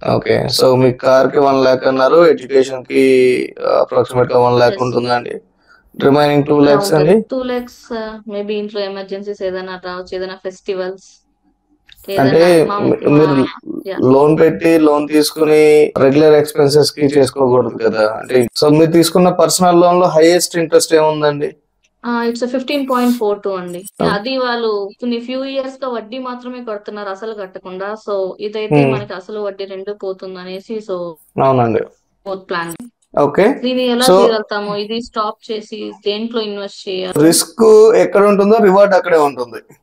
Okay. So మీ కార్‌కి 1,00,000 అన్నారు. ఎడ్యుకేషన్‌కి అప్రాక్సిమేట్‌గా 1,00,000 ఎస్. ఉంటుందండి. రిమైనింగ్ యా 2,00,000 ఉంటది. అండి? 2 lakhs మేబీ ఇంట్లో ఎమర్జెన్సీస్ ఏదైనా రావచ్చు. ఏదైనా ఫెస్టివల్స్ అంటే ఏదైనా మా మా మీరు యా లోన్ పెట్టి లోన్ తీసుకొని రెగ్యులర్ ఎక్స్‌పెన్సెస్‌కి చేసుకోకూడదు కదా! అంటే సో మీరు తీసుకున్న పర్సనల్ లోన్‌లో హైయెస్ట్ ఇంట్రెస్ట్ ఏముందండి? ఇట్స్ 15.42 అండి. ఓహ్! అది వాళ్ళు కొన్ని ఫ్యూ ఇయర్స్ గా వడ్డీ మాత్రమే కడుతున్నారు అసలు కట్టకుండా. సో ఇదైతే హ్మ్. మనకి అసలు వడ్డీ 2 పోతుందనేసి సో అవునండి. Both plan. ఓకే. దీన్ని ఎలా సో చేయగలుగుతాము? ఇది స్టాప్ చేసి దేంట్లో ఇన్వెస్ట్ చేయాలి? రిస్క్ ఎక్కడుంటుందో రివార్డ్ అక్కడే ఉంటుంది. హ్మ్.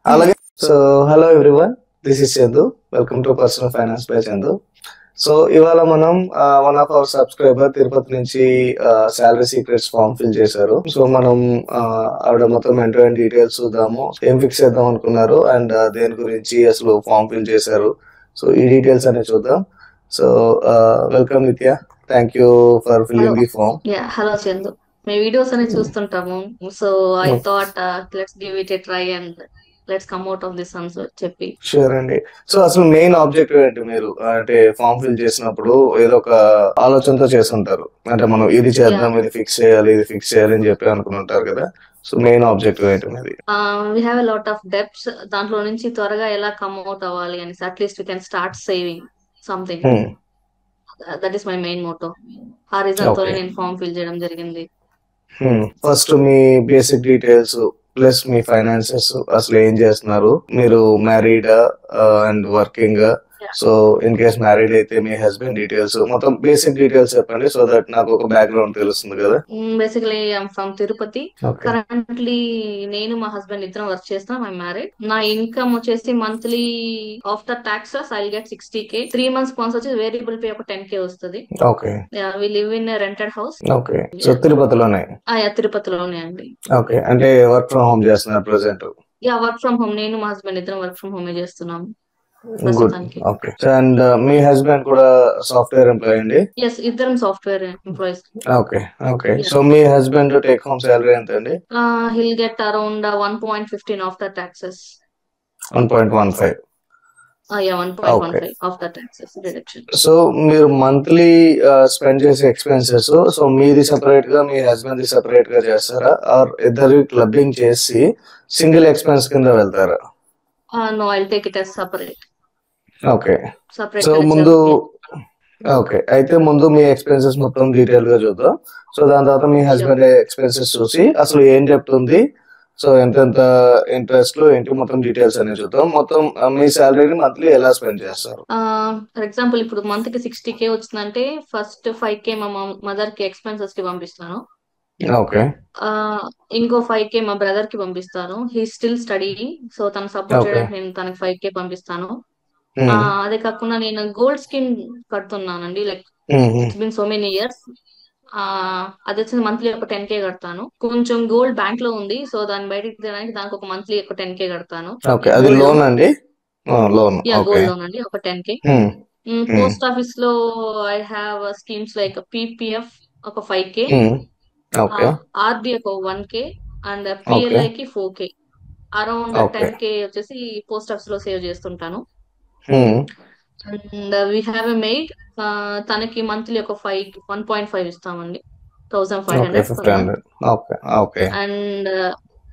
అలాగే so hello everyone. This is Chandu. Welcome to personal finance by Chandu. So ఇవాళ మనం one of our subscriber Tirupati నుంచి సాలరీ సీక్రెట్స్ ఫామ్ ఫిల్ చేశారు. సో మనం ఆవిడ మొత్తం ఎండ్ టు ఎండ్ డీటెయిల్స్ చూద్దాము. ఏం ఫిక్స్ చేద్దాం అనుకున్నారు అండ్ దేని గురించి అసలు ఫామ్ ఫిల్ చేశారు. సో ఈ డీటెయిల్స్ అన్ని చూద్దాం. So welcome Nitya. Thank you for hello. Filling the form. Hello Chandu. మేము వీడియోస్ అనేవి చూస్తుంటాము. So I thought let's give it a try and let's come out of this అని చెప్పి. షూర్ అండి. సో అసలు మెయిన్ ఆబ్జెక్టివ్ ఏంటి మీరు అంటే ఫామ్ ఫిల్ చేసినప్పుడు ఏదో ఒక ఆలోచనతో చేస్తుంటారు. అంటే మనం ఇది యా చేద్దాం, ఇది ఫిక్స్ చేయాలి, ఇది ఫిక్స్ చేయాలి అని చెప్పి అనుకుని ఉంటారు కదా! సో మెయిన్ ఆబ్జెక్టివ్ ఏంటి మీది? We have a lot of debts. దాంట్లో నుంచి త్వరగా ఎలా కమ్ అవుట్ అవ్వాలి అనేసి at least we can start saving something. Hmm. That is my main motto. ఆ రీజన్ తోనే ఓకే. నేను ఫామ్ ఫిల్ చేయడం జరిగింది. ఫస్ట్ మీ బేసిక్ డీటెయిల్స్ ప్లస్ మీ ఫైనాన్సెస్ అసలు ఏం చేస్తున్నారు? మీరు మ్యారీడా and working? So in case married అయితే మీ హస్బెండ్ డీటెయిల్స్ మొత్తం బేసిక్ డీటెయిల్స్ చెప్పండి సో దట్ నాకు ఒక బ్యాక్గ్రౌండ్ తెలుస్తుంది కదా! Basically I'm from Tirupati. Okay. Currently నేను మా హస్బెండ్ ఇద్దరం వర్క్ చేస్తాం. I married. నా ఇన్కమ్ వచ్చేసి monthly after taxes I get 60K. 3 months once వచ్చి వేరియబుల్ పే ఒక 10K వస్తుంది. Okay. We live in rented house. Okay. So తిరుపతిలోనే. తిరుపతిలోనే అండి. ఓకే. అంటే వర్క్ ఫ్రమ్ హోమ్ చేస్తున్నారు ప్రెజెంట్. Work from home. నేను మా హస్బెండ్ ఇద్దరం వర్క్ ఫ్రమ్ హోమే చేస్తున్నాం గుడ్. ప్రస్తుతానికి. ఓకే. అండ్ మీ హస్బెండ్ కూడా సాఫ్ట్‌వేర్ ఎంప్లాయీ అండి? ఎస్, ఇద్దరం software employees. Okay. Okay. So మీ హస్బెండ్ టేక్ హోమ్ సాలరీ ఎంత అండి? He'll get around 1.15 after taxes. 1.15. Okay. 1.15 after taxes deduction. So మీరు మంత్లీ స్పెండ్ చేసే ఎక్స్‌పెన్సెస్ సో మీది సెపరేట్‌గా మీ హస్బెండ్‌ది సెపరేట్‌గా చేస్తారా? ఆర్ ఇద్దరివి క్లబ్బింగ్ చేసి సింగిల్ ఎక్స్‌పెన్స్ కింద వెళ్తారా? No, I'll take it as separate. Okay. Separate so గా ముందు ఓకే. అయితే ముందు మీ ఎక్స్‌పెన్సెస్ మొత్తం డీటెయిల్‌గా చూద్దాం. సో దాని తర్వాత మీ హస్బెండ్ ఎక్స్‌పెన్సెస్ చూసి అసలు ఏం చెప్తుంది? సో ఎంతెంత ఇంట్రెస్ట్‌లు ఏంటి మొత్తం డీటెయిల్స్ అన్ని చూద్దాం. మొత్తం మీ సాలరీని మంత్లీ ఎలా స్పెండ్ చేస్తారు? ఫర్ ఎగ్జాంపుల్ ఇప్పుడు మంత్ కి 60K వచ్చిందంటే ఫస్ట్ 5K మా మదర్ కి ఎక్స్పెన్సెస్ కి పంపిస్తాను. ఓకే. ఇంకో 5K మా బ్రదర్ కి పంపిస్తాను. He still study. సో తను సపోర్ట్ ఓకే. చేయడానికి నేను తనకి 5K పంపిస్తాను. హ్మ్. అదే కాకుండా నేను గోల్డ్ స్కీమ్ కడుతున్నానండి. లైక్ హుహు. It's been so many years. అది వచ్చింది మంత్లీ ఒక 10K కడతాను. కొంచెం గోల్డ్ బ్యాంక్ లో ఉంది. సో దాన్ని బయటకి తీయడానికి దానికి ఒక మంత్లీ ఒక 10K కడతాను. ఓకే. అది గోల్డ్ లోన్ లోన్. అండి? లోన్. ఓకే. గోల్డ్ లోన్ అండి ఒక 10K. హ్మ్. హ్మ్. పోస్ట్ ఆఫీస్ లో I have schemes like PPF ఒక 5K, హ్మ్. ఓకే. RD ఒక 1K అండ్ ఓకే. PLI కి 4K. Around okay. 10K వచ్చేసి పోస్ట్ ఆఫీస్ లో సేవ్ చేస్తుంటాను. Hmm. And we have a maid. తనకి మంత్లీ ఒక 1.5 ఇస్తామండి. Okay. 1500 per month. 1500. Okay. Okay. And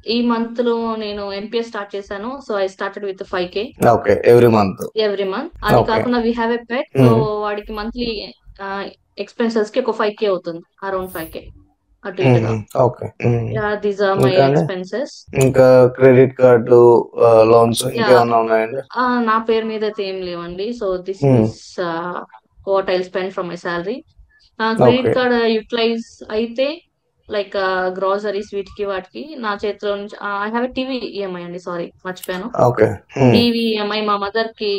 ఈ మంత్ లో నేను NPS స్టార్ట్ చేశాను. So I started with 5K okay. Every month. Every month. అది ఓకే. కాకుండా we have a pet. So hmm. వాడికి మంత్లీ ఎక్స్పెన్సెస్ కి ఒక 5K అవుతుంది. అరౌండ్ 5K అటు ఇటుగా. హుహు. ఓకే. హ్మ్. దీస్ ఆర్ మై ఇంకా అండి? ఎక్స్పెన్సెస్. ఇంకా క్రెడిట్ కార్డు లోన్స్ యా ఇంకేమన్నా ఉన్నాయండి? నా పేరు మీద అయితే ఏం లేవండి. So this hmm. Is what I spend from my salary. Credit okay. Card utilise అయితే లైక్ గ్రాసరీస్ వీటికి వాటికి నా చేతిలో నుంచి ఐ హ్యావ్ టీవీ ఈఎంఐ అండి. సారీ మర్చిపోయాను. ఓకే. హ్మ్. టీవీ ఈఎంఐ మా మదర్ కి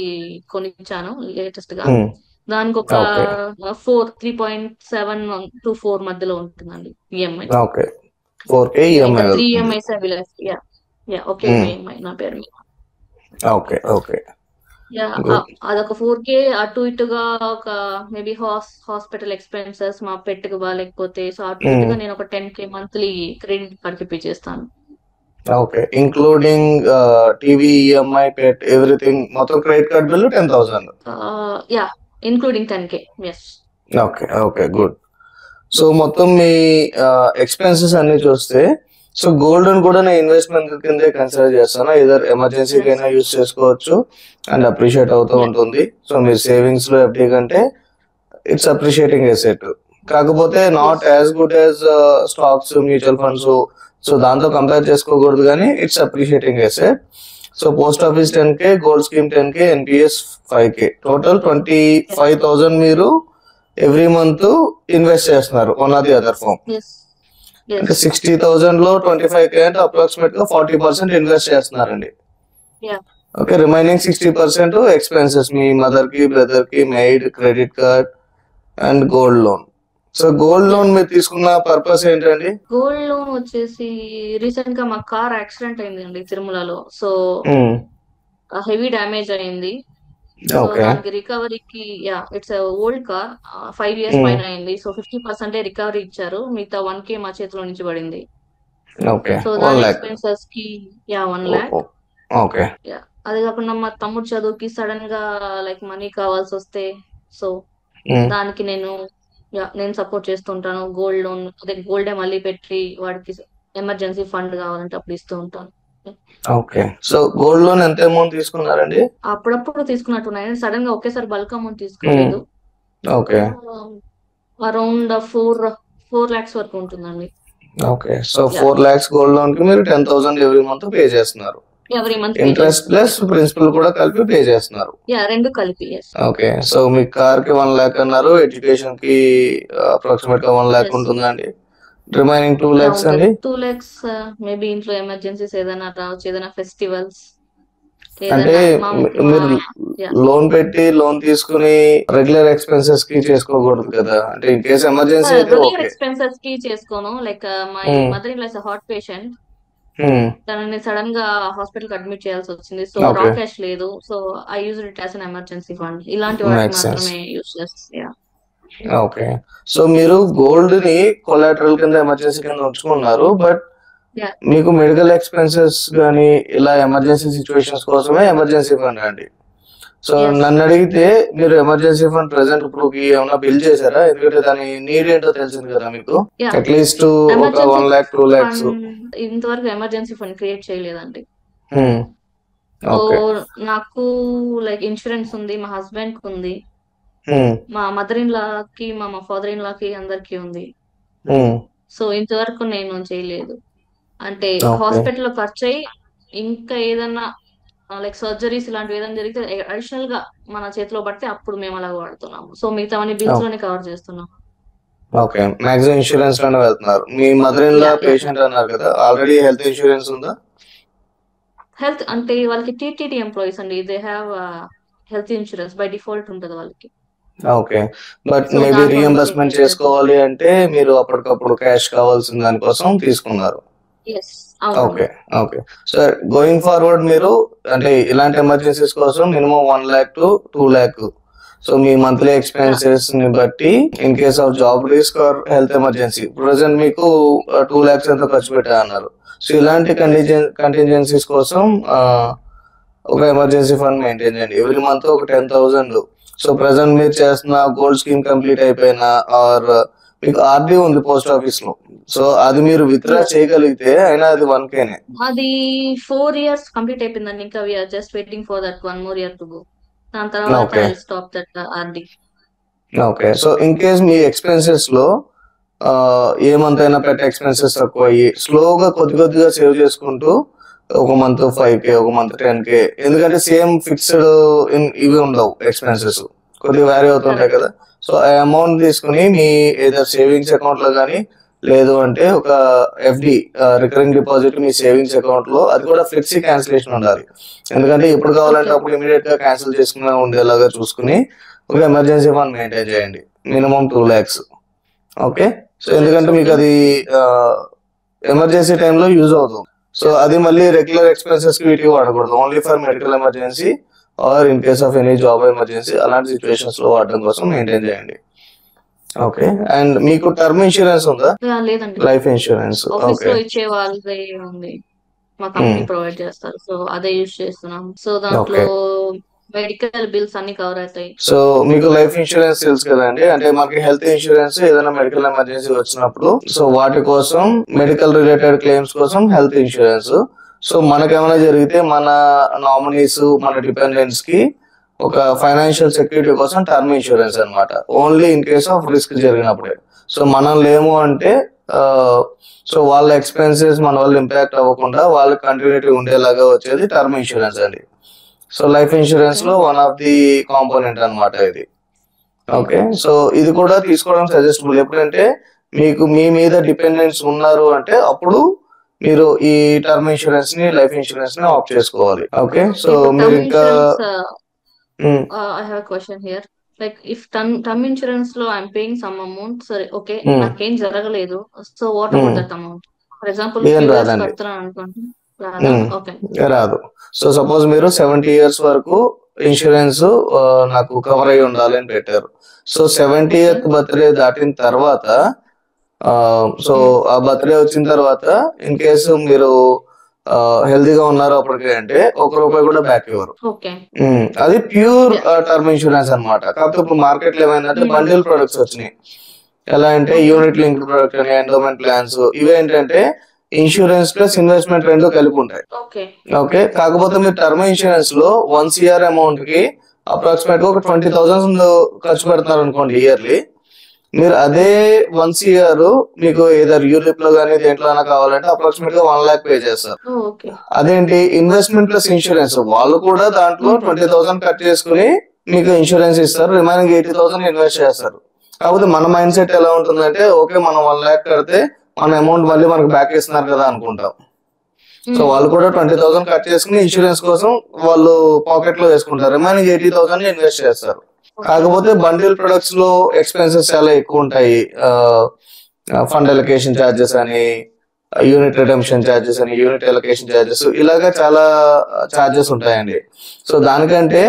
కొనిచ్చాను లేటెస్ట్ గా. హ్మ్. దానికి ఒక ఓకే. 3.7 to 4 మధ్యలో ఉంటుందండి ఈఎంఐ. ఓకే. 4K ఇంకా ఈఎంఐ 3 వెళ్తుంది. ఈఎంఐస్ అవి లెఫ్ట్. ఒకే ఒక హ్మ్. ఈఎంఐ నా పేరు మీద. ఓకే. ఓకే. Yeah good. అదొక 4K. అటు ఇటుగా ఒక మేబీ హాస్పిటల్ ఎక్స్పెన్సెస్ మా పెట్ కి బాగాలేకపోతే సో అటు హ్మ్. ఇటుగా నేను ఒక 10K మంత్లీ క్రెడిట్ కార్డ్ కి పే చేస్తాను. Okay. Including TV EMI, pet everything మొత్తం credit card bill 10,000. Yeah including 10K. Yes. Okay okay good. So మొత్తం మీ ఎక్స్పెన్సెస్ అన్ని చూస్తే సో గోల్డ్ కూడా నేను ఇన్వెస్ట్మెంట్ కిందే కన్సిడర్ చేస్తాను. ఇదర్ ఎమర్జెన్సీకి అయినా యూస్ చేసుకోవచ్చు అండ్ అప్రిషియేట్ అవుతూ ఉంటుంది. సో మీరు సేవింగ్స్ లో ఎఫ్డి కంటే ఇట్స్ అప్రిషియేటింగ్ ఎసెట్. కాకపోతే not as good as stocks, mutual funds. So దాంతో కంపేర్ చేసుకోకూడదు, కానీ it's appreciating asset. So post office 10K, gold scheme 10K, NPS 5K, total 25,000 మీరు ఎవ్రీ మంత్ ఇన్వెస్ట్ చేస్తున్నారు one or the other form. అంటే 60,000 లో 25K అంటే approximate గా 40% invest చేస్తున్నారండి. ఓకే, రిమైనింగ్ 60% ఎక్స్పెన్సెస్, మీ మదర్ కి, బ్రదర్ కి, maid, credit card and gold loan. So gold loan మీరు తీసుకున్న పర్పస్ ఏంటండి? గోల్డ్ లోన్ వచ్చేసి రీసెంట్ గా మా కార్ యాక్సిడెంట్ అయిందండి తిరుమలలో. సో హెవీ డ్యామేజ్ అయింది. సో దానికి రికవరీకి, ఇట్స్ ఓల్డ్ కార్, 5 years పైన అయింది. సో 50% రికవరీ ఇచ్చారు, మిగతా 1K మా చేతిలో నుంచి పడింది. సో దాని ఎక్స్పెన్సెస్ కి 1 lakh. అదే కాకుండా మా తమ్ముడు చదువుకి సడన్ గా లైక్ మనీ కావాల్సి వస్తే, సో దానికి నేను సపోర్ట్ చేస్తుంటాను. గోల్డ్ లోన్, అదే గోల్డే మళ్ళీ పెట్టి వాడికి ఎమర్జెన్సీ ఫండ్ కావాలంటే అప్పుడు ఇస్తూ ఉంటాను. ఓకే, సో గోల్డ్ లోన్ ఎంత అమౌంట్ తీసుకున్నారండి? అప్పుడప్పుడు తీసుకున్నట్టున్నాయి, సడన్ గా ఒకేసారి బల్క్ అమౌంట్ తీసుకోలేదు. ఓకే, అరౌండ్ 4 lakhs వరకు ఉంటుందండి. Okay, so 4 lakhs gold loan కి మీరు 10,000 ఎవ్రీ మంత్ పే చేస్తున్నారు. Every month interest plus principal కూడా కలిపి పే చేస్తున్నారు. రెండు కలిపి. ఓకే, సో మీ కార్ కి 1 lakh అన్నారు, ఎడ్యుకేషన్ కి అప్రాక్సిమేట్ గా 1 lakh ఉంటుందండి. రిమైనింగ్ 2 lakhs అండి? 2 lakhs మేబీ ఇంట్లో ఎమర్జెన్సీస్ ఏదైనా రావచ్చు, ఏదైనా ఫెస్టివల్స్. అంటే మీరు లోన్ పెట్టి లోన్ తీసుకుని రెగ్యులర్ ఎక్స్పెన్సెస్ కి చేసుకోకూడదు కదా, అంటే ఇన్ కేస్ ఎమర్జెన్సీ అయితే ఓకే. ఎక్స్పెన్సెస్ కి చేసుకోను. Like my mother in law is heart patient, తనని సడన్ గా హాస్పిటల్ కి అడ్మిట్ చేయాల్సి వచ్చింది. సో రా క్యాష్ లేదు, so I use it as an emergency fund. ఇలాంటి వాటికి మాత్రమే యూజ్ చేస్తాను. ఓకే, సో మీరు గోల్డ్ ని కొలాటరల్ కింద ఎమర్జెన్సీ కింద ఉంచుకున్నారు, బట్ మీకు మెడికల్ ఎక్స్పెన్సెస్ గానీ ఇలా ఎమర్జెన్సీ సిచ్యువేషన్స్ కోసమే ఎమర్జెన్సీ ఫండ్ అండి. సో నన్ను అడిగితే మీరు ఎమర్జెన్సీ ఫండ్ ప్రెసెంట్ ఇప్పుడు ఏమైనా బిల్ చేశారా? ఎందుకంటే దాని నీడ్ ఏంటో తెలిసింది కదా మీకు. అట్లీస్ట్ ఒక 1 lakh 2 lakhs ఇంతవరకు ఎమర్జెన్సీ ఫండ్ క్రియేట్ చేయలేదండి. నాకు లైక్ ఇన్సూరెన్స్ ఉంది, మా హస్బెండ్ కి ఉంది, మా మదర్ ఇన్ లా కి, మా ఫాదర్ ఇన్ లా కి, అందరికి ఉంది. సో ఇంతవరకు నేను చేయలేదు. అంటే హాస్పిటల్ లో ఖర్చు అయ్యి ఇంకా ఏదన్నా లైక్ సర్జరీస్ ఇలాంటివి ఏదైనా జరిగితే అడిషనల్ గా మన చేతిలో పడితే అప్పుడు మేము అలా వాడుతున్నాము. సో మిగతా బిల్స్ లోనే కవర్ చేస్తున్నాం. ఓకే, మాక్సిమం ఇన్సూరెన్స్ లోనే వెళ్తున్నారు. మీ మదర్ ఇన్ లా పేషెంట్ అన్నారు కదా, ఆల్రెడీ హెల్త్ ఇన్సూరెన్స్ ఉందా? హెల్త్ అంటే వాళ్ళకి టీటీడీ ఎంప్లాయీస్ అండి, they have health insurance by default ఉంటది వాళ్ళకి. ఓకే, బట్ మేబీ రీఎంబర్స్మెంట్ చేసుకోవాలి అంటే మీరు అప్పటికప్పుడు క్యాష్ కావాల్సిన దానికోసం తీసుకున్నారు. Okay okay, so going forward మీరు అంటే ఇలాంటి ఎమర్జెన్సీస్ కోసం minimum 1 lakh to 2 lakh, so మీ మంత్లీ ఎక్స్పెన్సెస్ ని బట్టి in case of job risk or health emergency, present మీకు 2 lakhs ఎంతో ఖర్చు పెట్టారన్నారు. సో ఇలాంటి కంటింజెన్సీస్ కోసం ఒక ఎమర్జెన్సీ ఫండ్ మెయింటైన్ చేయండి. ఎవ్రీ మంత్ ఒక 10,000. సో ప్రెసెంట్ మీరు చేస్తున్న గోల్డ్ స్కీమ్ కంప్లీట్ అయిపోయినా ఆర్ మీకు ఆర్డీ ఉంది పోస్ట్ ఆఫీస్ లో, సో అది మీరు విత్డ్రా చేయగలిగితే అయినా అది 1K. అది 4 years కంప్లీట్ అయిపోయిందండి, ఇంకా we are just waiting for that 1 more year to go. దాని తర్వాత I will stop that RD. Okay, so in case మీ ఎక్స్పెన్సెస్ లో ఏమంతైనా పెట్టే ఎక్స్పెన్సెస్ తక్కువ అయ్యి స్లోగా కొద్దిగా సేవ్ చేసుకుంటూ ఒక మంత్ 5K, ఒక మంత్ 10K, ఎందుకంటే సేమ్ ఫిక్స్డ్ ఇవి ఉండవు, ఎక్స్పెన్సెస్ కొద్దిగా వ్యారీ అవుతుంటాయి కదా. సో ఆ అమౌంట్ తీసుకుని మీ ఏదో సేవింగ్స్ అకౌంట్ లో కానీ లేదు అంటే ఒక ఎఫ్డి రికరింగ్ డిపాజిట్ మీ సేవింగ్స్ అకౌంట్ లో, అది కూడా ఫ్లెక్సీ క్యాన్సిలేషన్ ఉండాలి. ఎందుకంటే ఎప్పుడు కావాలంటే అప్పుడు ఇమీడియట్ గా క్యాన్సిల్ చేసుకునే ఉండేలాగా చూసుకుని ఒక ఎమర్జెన్సీ ఫండ్ మెయింటైన్ చేయండి, మినిమం 2 lakhs. ఓకే, సో ఎందుకంటే మీకు అది ఎమర్జెన్సీ టైంలో యూజ్ అవుతుంది. సో అది మళ్ళీ రెగ్యులర్ ఎక్స్పెన్సెస్ కి వీటికి వాడకూడదు, only for medical emergency or in case of any job emergency, అలాంటి సిచ్యువేషన్స్ లో వాడడం కోసం మెయింటైన్ చేయండి. ఓకే, అండ్ మీకు టర్మ్ ఇన్సూరెన్స్ ఉందా? లేదండి, లైఫ్ ఇన్సూరెన్స్. ఆఫీస్ లో ఇచ్చే వాళ్ళదే ఉంది, మా కంపెనీ ప్రొవైడ్ చేస్తారు, సో అదే యూజ్ చేస్తున్నాం. సో దాంట్లో మెడికల్ బిల్స్ అన్ని కవర్ అవుతాయి. సో మీకు లైఫ్ ఇన్సూరెన్స్ తెలుసు కదండి, అంటే మనకి హెల్త్ ఇన్సూరెన్స్ ఏదైనా మెడికల్ ఎమర్జెన్సీ వచ్చినప్పుడు సో వాటి కోసం మెడికల్ రిలేటెడ్ క్లెయిమ్స్ కోసం హెల్త్ ఇన్సూరెన్స్. సో మనకేమైనా జరిగితే మన నామినీస్ మన డిపెండెంట్స్ కి ఒక ఫైనాన్షియల్ సెక్యూరిటీ కోసం టర్మ్ ఇన్సూరెన్స్ అన్నమాట, only in case of risk జరిగినప్పుడే. సో మనం లేము అంటే సో వాళ్ళ ఎక్స్పెన్సెస్ మన వల్ల ఇంపాక్ట్ అవ్వకుండా వాళ్ళ కంటిన్యూటీ ఉండేలాగా వచ్చేది టర్మ్ ఇన్సూరెన్స్ అండి. సో లైఫ్ ఇన్సూరెన్స్ లో వన్ ఆఫ్ ది కాంపోనెంట్ అన్నమాట ఇది. ఓకే, సో ఇది కూడా తీసుకోవడం సజెస్టబుల్. ఎప్పుడంటే మీకు మీ మీద డిపెండెంట్స్ ఉన్నారు అంటే అప్పుడు మీరు ఈ టర్మ్ ఇన్సూరెన్స్ ని లైఫ్ ఇన్సూరెన్స్ ని ఆప్ట్ చేసుకోవాలి. ఓకే, సో ఇప్పుడు మీరు టర్మ్ ఇంకా insurance, I have a question here. Like if term insurance లో I'm paying some amount, సరే ఓకే నాకేం జరగలేదు, so what about that amount? For example ఏం ఫ్యూ ఇయర్స్ రాదండి, కడుతున్నాను అనుకోండి, రాదా? ఓకే, రాదు. సో సపోజ్ మీరు 70 years వరకు ఇన్సూరెన్స్ నాకు కవర్ అయి ఉండాలి అని పెట్టారు. సో 70th బర్త్డే దాటిన తర్వాత సో ఆ బర్త్డే వచ్చిన తర్వాత ఇన్ కేసు మీరు హెల్దీగా ఉన్నారు అప్పటికే అంటే ₹1 కూడా బ్యాక్ ఇవ్వరు. ఓకే, అది ప్యూర్ టర్మ్ ఇన్సూరెన్స్ అన్నమాట. కాకపోతే ఇప్పుడు మార్కెట్ లో ఏమైందంటే బండిల్ ప్రొడక్ట్స్ వచ్చినాయి. ఎలా అంటే యూనిట్ లింక్డ్ ప్రొడక్ట్ అని, ఎండోమెంట్ ప్లాన్స్, ఇవేంటంటే ఇన్సూరెన్స్ ప్లస్ ఇన్వెస్ట్మెంట్ రెండు కలిపి ఉంటాయి. ఓకే, ఓకే, కాకపోతే మీరు టర్మ్ ఇన్సూరెన్స్ లో 1 year అమౌంట్ కి అప్రాక్సిమేట్ గా ఒక 20,000 ఖర్చు పెడుతున్నారు అనుకోండి ఇయర్లీ. మీరు అదే 1 year మీకు ఏదర్ యూనిట్ లో కానీ దేంట్లో కావాలంటే అప్రాక్సిమేట్ గా 1 lakh పే చేస్తారు. ఓకే, అదేంటి ఇన్వెస్ట్మెంట్ ప్లస్ ఇన్సూరెన్స్, వాళ్ళు కూడా దాంట్లో 20,000 కట్ చేసుకుని మీకు ఇన్సూరెన్స్ ఇస్తారు, రిమైనింగ్ 80,000 ఇన్వెస్ట్ చేస్తారు. కాకపోతే మన మైండ్ సెట్ ఎలా ఉంటుందంటే ఓకే మనం 1 lakh కడితే మన అమౌంట్ మళ్ళీ మనకు బ్యాక్ ఇస్తున్నారు కదా అనుకుంటాం. సో వాళ్ళు కూడా 20,000 కట్ చేసుకుని ఇన్సూరెన్స్ కోసం వాళ్ళు పాకెట్ లో వేసుకుంటారు, రిమైనింగ్ 80,000 ఇన్వెస్ట్ చేస్తారు. కాకపోతే బండిల్ ప్రొడక్ట్స్ లో ఎక్స్పెన్సెస్ చాలా ఎక్కువ ఉంటాయి. ఫండ్ అలొకేషన్ ఛార్జెస్ అని, యూనిట్ రిడెంప్షన్ ఛార్జెస్ అని, యూనిట్ అలొకేషన్ ఛార్జెస్, ఇలాగా చాలా ఛార్జెస్ ఉంటాయండి. సో దానికంటే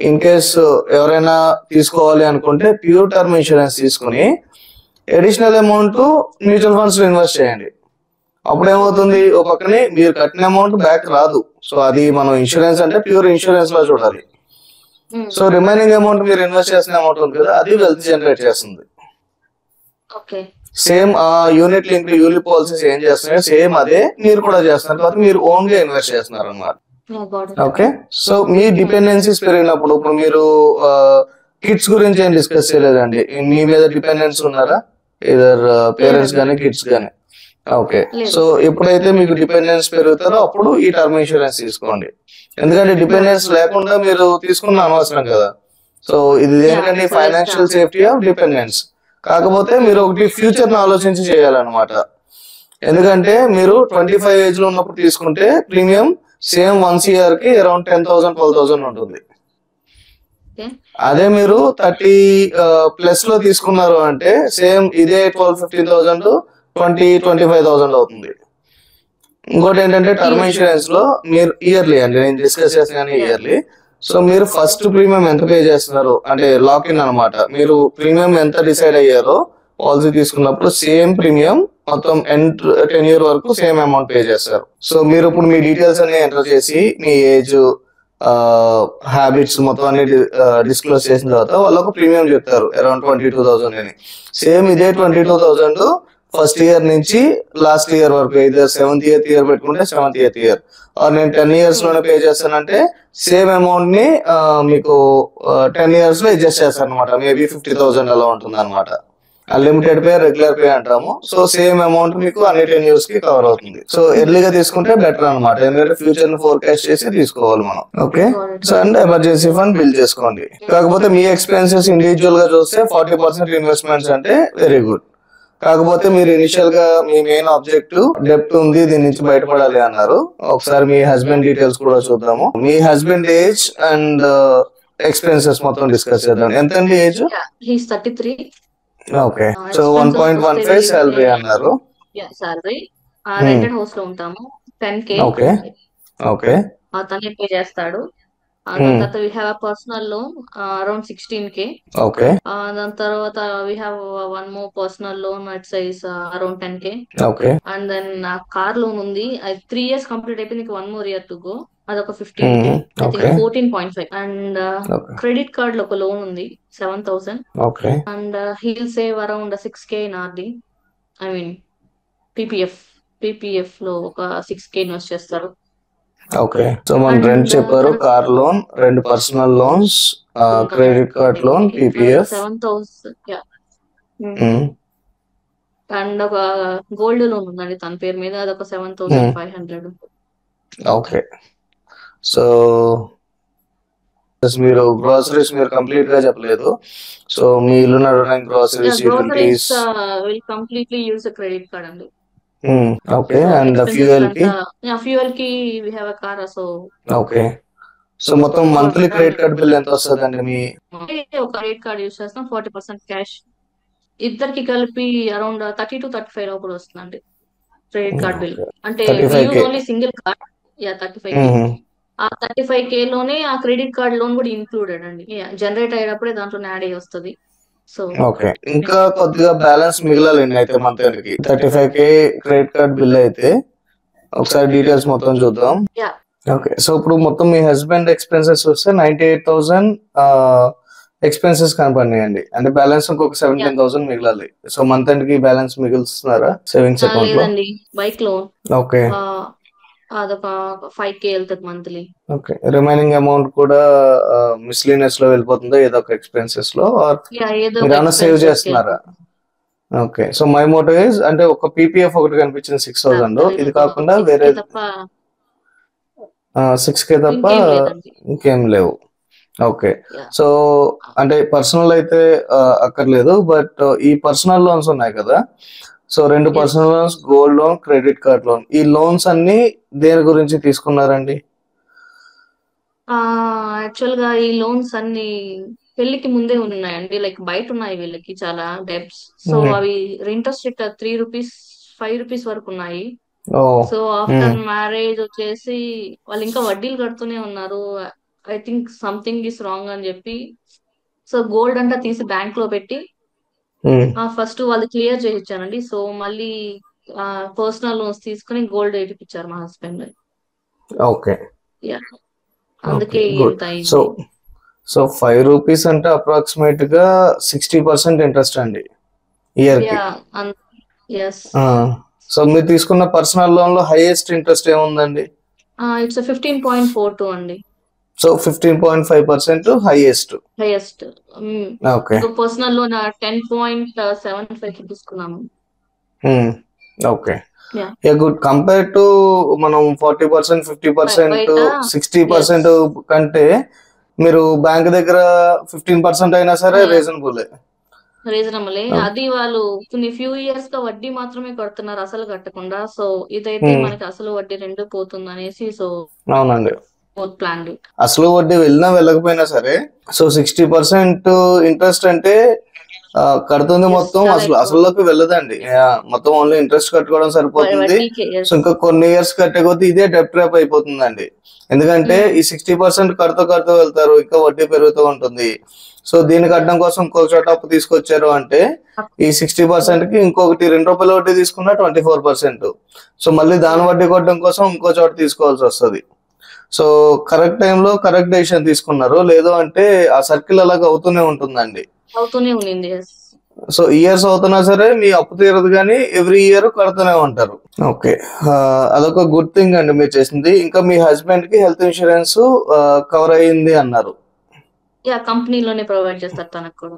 ఇన్ కేస్ ఎవరైనా తీసుకోవాలి అనుకుంటే ప్యూర్ టర్మ్ ఇన్సూరెన్స్ తీసుకుని అడిషనల్ అమౌంట్ మ్యూచువల్ ఫండ్స్ లో ఇన్వెస్ట్ చేయండి. అప్పుడు ఏమవుతుంది, ఒక పక్కనే మీరు కట్టిన అమౌంట్ బ్యాక్ రాదు. సో అది మనం ఇన్సూరెన్స్ అంటే ప్యూర్ ఇన్సూరెన్స్ లో చూడాలి. సో రిమైనింగ్ అమౌంట్ మీరు ఇన్వెస్ట్ చేసిన అమౌంట్ ఉంది కదా, అది వెల్త్ జనరేట్ చేస్తుంది. సేమ్ ఆ యూనిట్ లింక్ యూనిట్ పాలసీస్ ఏం చేస్తున్నాయో సేమ్ అదే మీరు కూడా చేస్తున్నారు, కాబట్టి మీరు ఓన్ గా ఇన్వెస్ట్ చేస్తున్నారు అన్నమాట. ఓకే, సో మీ డిపెండెన్సీస్ పెరిగినప్పుడు, ఇప్పుడు మీరు కిడ్స్ గురించి ఏం డిస్కస్ చేయలేదండి, మీ మీద డిపెండెన్స్ ఉన్నారా ఇదర్ పేరెంట్స్ గానీ కిడ్స్ గానీ? ఓకే, సో ఎప్పుడైతే మీకు డిపెండెన్స్ పెరుగుతారో అప్పుడు ఈ టర్మ్ ఇన్సూరెన్స్ తీసుకోండి. ఎందుకంటే డిపెండెన్స్ లేకుండా మీరు తీసుకున్న అనవసరం కదా. సో ఇది దేనికంటే ఫైనాన్షియల్ సేఫ్టీ ఆఫ్ డిపెండెన్స్. కాకపోతే మీరు ఒకటి ఫ్యూచర్ ని ఆలోచించి చేయాలన్నమాట. ఎందుకంటే మీరు 25 ఏజ్ లో ఉన్నప్పుడు తీసుకుంటే ప్రీమియం సేమ్ 1 year కి అరౌండ్ 10,000 12,000 ఉంటుంది. అదే మీరు 30 ప్లస్ లో తీసుకున్నారు అంటే సేమ్ ఇదే 12-15,000 20-25,000 అవుతుంది. ఇంకోటి ఏంటంటే టర్మ్ ఇన్సూరెన్స్ లో మీరు ఇయర్లీ అండి, నేను డిస్కస్ చేస్తాను ఇయర్లీ. సో మీరు ఫస్ట్ ప్రీమియం ఎంత పే చేస్తున్నారు అంటే లాక్ ఇన్ అనమాట. మీరు ప్రీమియం ఎంత డిసైడ్ అయ్యారో పాలసీ తీసుకున్నప్పుడు సేమ్ ప్రీమియం మొత్తం 10 year వరకు సేమ్ అమౌంట్ పే చేస్తారు. సో మీరు ఇప్పుడు మీ డీటెయిల్స్ అన్ని ఎంటర్ చేసి మీ ఏజ్, హ్యాబిట్స్ మొత్తం అన్ని డిస్క్లోజ్ చేసిన తర్వాత వాళ్ళు ఒక ప్రీమియం చెప్తారు అరౌండ్ 22,000 అని. సేమ్ ఇదే 22,000 ఫస్ట్ ఇయర్ నుంచి లాస్ట్ ఇయర్ వరకు, ఇదే 7th year పెట్టుకుంటే 7th year, నేను 10 years లోనే పే చేస్తానంటే సేమ్ అమౌంట్ ని మీకు 10 years లో అడ్జస్ట్ చేస్తాను అనమాట. మేబీ 50,000 అలా ఉంటుంది అనమాట. అన్లిమిటెడ్ పే, రెగ్యులర్ పే అంటాము. సో సేమ్ అమౌంట్ మీకు అన్ని 10 years కి కవర్ అవుతుంది. సో ఎర్లీగా తీసుకుంటే బెటర్ అనమాట, ఎందుకంటే ఫ్యూచర్ ని ఫోర్కాస్ట్ చేసి తీసుకోవాలి మనం. Okay, so and emergency fund build చేసుకోండి. కాకపోతే మీ ఎక్స్పెన్సెస్ ఇండివిజువల్ గా చూస్తే 40% ఇన్వెస్ట్మెంట్స్ అంటే వెరీ గుడ్. కాకపోతే మీరు ఇనిషియల్ గా మీ మెయిన్ ఆబ్జెక్టివ్ డెప్ట్ ఉంది, దీని నుంచి బయటపడాలి అన్నారు. ఒకసారి మీ హస్బెండ్ డీటెయిల్స్ కూడా చూద్దాము. మీ హస్బెండ్ ఏజ్ అండ్ ఎక్స్పెన్సెస్ మొత్తం డిస్కస్ చేద్దాం. ఎంత అండి ఏజ్? 33. ఓకే, సో 1.15 సాలరీ అన్నారు. సాలరీ, రెంటెడ్ హౌస్ లో ఉంటాము. 10K ఓకే ఓకే అతనే పే చేస్తాడు. దాని తర్వాత we have personal loan around 16K. Okay, దాని తర్వాత we have one more personal loan at size around 10K. Okay, and then car loan ఉంది, 3 years కంప్లీట్ అయిపోయింది, 1 more year టు గో. అదొక 15K, I think okay 14.5. And okay credit card లో ఒక loan ఉంది 7,000. Okay and he'll save around 6K in RD, I mean PPF. PPF లో ఒక 6K invest చేస్తారు. Okay. So మనం రెండు అండ్ చెప్పారు, కార్ లోన్, రెండు personal loans, credit card loan, అదొక పీపీఎఫ్. 7,000. అండ్ ఒక గోల్డ్ లోన్ ఉందండి తన పేరు మీద, అదొక 7,500. ఓకే. సో మీరు గ్రోసరీస్ మీరు కంప్లీట్ గా చెప్పలేదు. సో మీ ఇల్లు నడవడానికి groceries, utilities. Groceries will completely use credit card అండి. Okay. So and expenses fuel కి. అంతా ఫ్యూయల్ కి we have a car, so okay. So మొత్తం మంత్లీ క్రెడిట్ కార్డ్ బిల్ ఎంత వస్తుందండి మీ? ఒక క్రెడిట్ కార్డ్ యూజ్ చేస్తాం, 40% క్యాష్. ఇద్దరికి కలిపి అరౌండ్ 30 to 35 లోపల వస్తుందండి క్రెడిట్ కార్డ్ బిల్. అంటే 35K. Only single card. 35K. ఆ 35K లోనే ఆ క్రెడిట్ కార్డ్ లోన్ కూడా ఇంక్లూడెడ్ అండి. జనరేట్ అయ్యేటప్పుడే దాంట్లో యాడ్ అయ్యి వస్తుంది. So okay. ఇంకా కొద్దిగా బ్యాలెన్స్ మిగిలాలండి అయితే మంత్ ఎండ్కి. 35K క్రెడిట్ కార్డ్ బిల్ అయితే ఒకసారి డీటెయిల్స్ మొత్తం చూద్దాం. Yeah okay. సో ఇప్పుడు మొత్తం మీ హస్బెండ్ ఎక్స్పెన్సెస్ వస్తే 98,000 ఎక్స్పెన్సెస్ కనపడినాయండి. అంటే బ్యాలెన్స్ ఇంకొక 17,000 మిగిలాలి. సో మంత్ ఎండ్ కి బ్యాలెన్స్ మిగులుస్తున్నారా సేవింగ్స్ అకౌంట్ లో? లేదండి, బైక్ లోన్ ఓకే. అదొక 5K వెళ్తుంది మంత్లీ. ఓకే. రిమైనింగ్ అమౌంట్ కూడా మిస్లీనియస్ లో వెళ్ళిపోతుందా ఏదో ఒక ఎక్స్పెన్సెస్ లో, ఆర్ ఏదో మీరు ఏమైనా సేవ్ చేస్తున్నారా? Okay. So my Moto is, అంటే ఒక పీపీఎఫ్ ఒకటి కనిపించింది 6,000, ఇది కాకుండా వేరే 6K తప్ప ఇంకేం లేవు. ఓకే. సో అంటే పర్సనల్ అయితే అక్కర్లేదు, బట్ ఈ పర్సనల్ లోన్స్ ఉన్నాయి కదా, సో రెండు personal loans, gold loan, credit card loan, ఈ లోన్స్ అన్ని దేని గురించి తీసుకున్నారండి? యాక్చువల్ గా ఈ లోన్స్ అన్ని పెళ్లికి ముందే ఉన్నాయండి, లైక్ బయట ఉన్నాయి వీళ్ళకి చాలా డెబ్ట్స్. సో అవి ఇంట్రెస్ట్ రేట్ 3 రూపీస్ 5 రూపీస్ వరకు ఉన్నాయి. సో ఆఫ్టర్ మ్యారేజ్ వచ్చేసి వాళ్ళు ఇంకా వడ్డీలు కడుతూనే ఉన్నారు. I think something is wrong అని చెప్పి, సో గోల్డ్ అంతా తీసి బ్యాంక్ లో పెట్టి ఫస్ట్ వాళ్ళు క్లియర్ చేయించానండి. సో మళ్ళీ పర్సనల్ లోన్స్ తీసుకుని గోల్డ్ వేటిపించారు మా హస్బెండ్. ఓకే. అందుకే సో సో 5 రూపీస్ అంటే అప్రాక్సిమేట్ గా 60% ఇంట్రెస్ట్ అండి ఇయర్ కి. సో మీరు తీసుకున్న పర్సనల్ లోన్ లో హైయెస్ట్ ఇంట్రెస్ట్ ఏముందండి? ఇట్స్ 15.42 అండి. So 15.5% highest. Okay. Personal loan 10.75 తీసుకున్నాము. ఓకే. గుడ్. కంపేర్ టు మనం 40%, 50%, 60% కంటే మీరు బ్యాంక్ దగ్గర 15% అయినా సరే రీజనబుల్. అది వాళ్ళు కొన్ని ఫ్యూ ఇయర్స్ గా వడ్డీ మాత్రమే కడుతున్నారు, అసలు కట్టకుండా. సో ఇదైతే మనకి అసలు వడ్డీ రెండు పోతుంది అనేసి, సో అవునండి ప్లాన్. అసలు వడ్డీ వెళ్ళినా వెళ్ళకపోయినా సరే, సో 60% ఇంట్రెస్ట్ అంటే కడుతుంది మొత్తం, అసలులోకి వెళ్ళదండి. మొత్తం ఓన్లీ ఇంట్రెస్ట్ కట్టుకోవడం సరిపోతుంది. సో ఇంకా కొన్ని ఇయర్స్ కట్టే కొద్దీ ఇదే డెప్ట్ ట్రాప్ అయిపోతుందండి. ఎందుకంటే ఈ 60% కడుతూ వెళ్తారు, ఇంకా వడ్డీ పెరుగుతూ ఉంటుంది. సో దీన్ని కట్టడం కోసం ఇంకో చోట అప్పు తీసుకొచ్చారు అంటే ఈ 60% కి ఇంకొకటి 2 రూపాయల వడ్డీ తీసుకున్నా 24%. సో మళ్ళీ దాని వడ్డీ కొట్టడం కోసం ఇంకో చోట తీసుకోవాల్సి వస్తుంది. సో కరెక్ట్ టైంలో కరెక్ట్ డెసిషన్ తీసుకున్నారు, లేదు అంటే ఆ సర్కిల్ అలాగ అవుతూనే ఉంటుందండి. సో ఇయర్స్ అవుతున్నా సరే మీ అప్పు తీరదు, కానీ ఎవ్రీ ఇయర్ కడుతూనే ఉంటారు. ఓకే. అదొక గుడ్ థింగ్ అండి మీరు చేసింది. ఇంకా మీ హస్బెండ్ కి హెల్త్ ఇన్సూరెన్స్ కవర్ అయ్యింది అన్నారు. కంపెనీలోనే ప్రొవైడ్ చేస్తారు తనకు కూడా.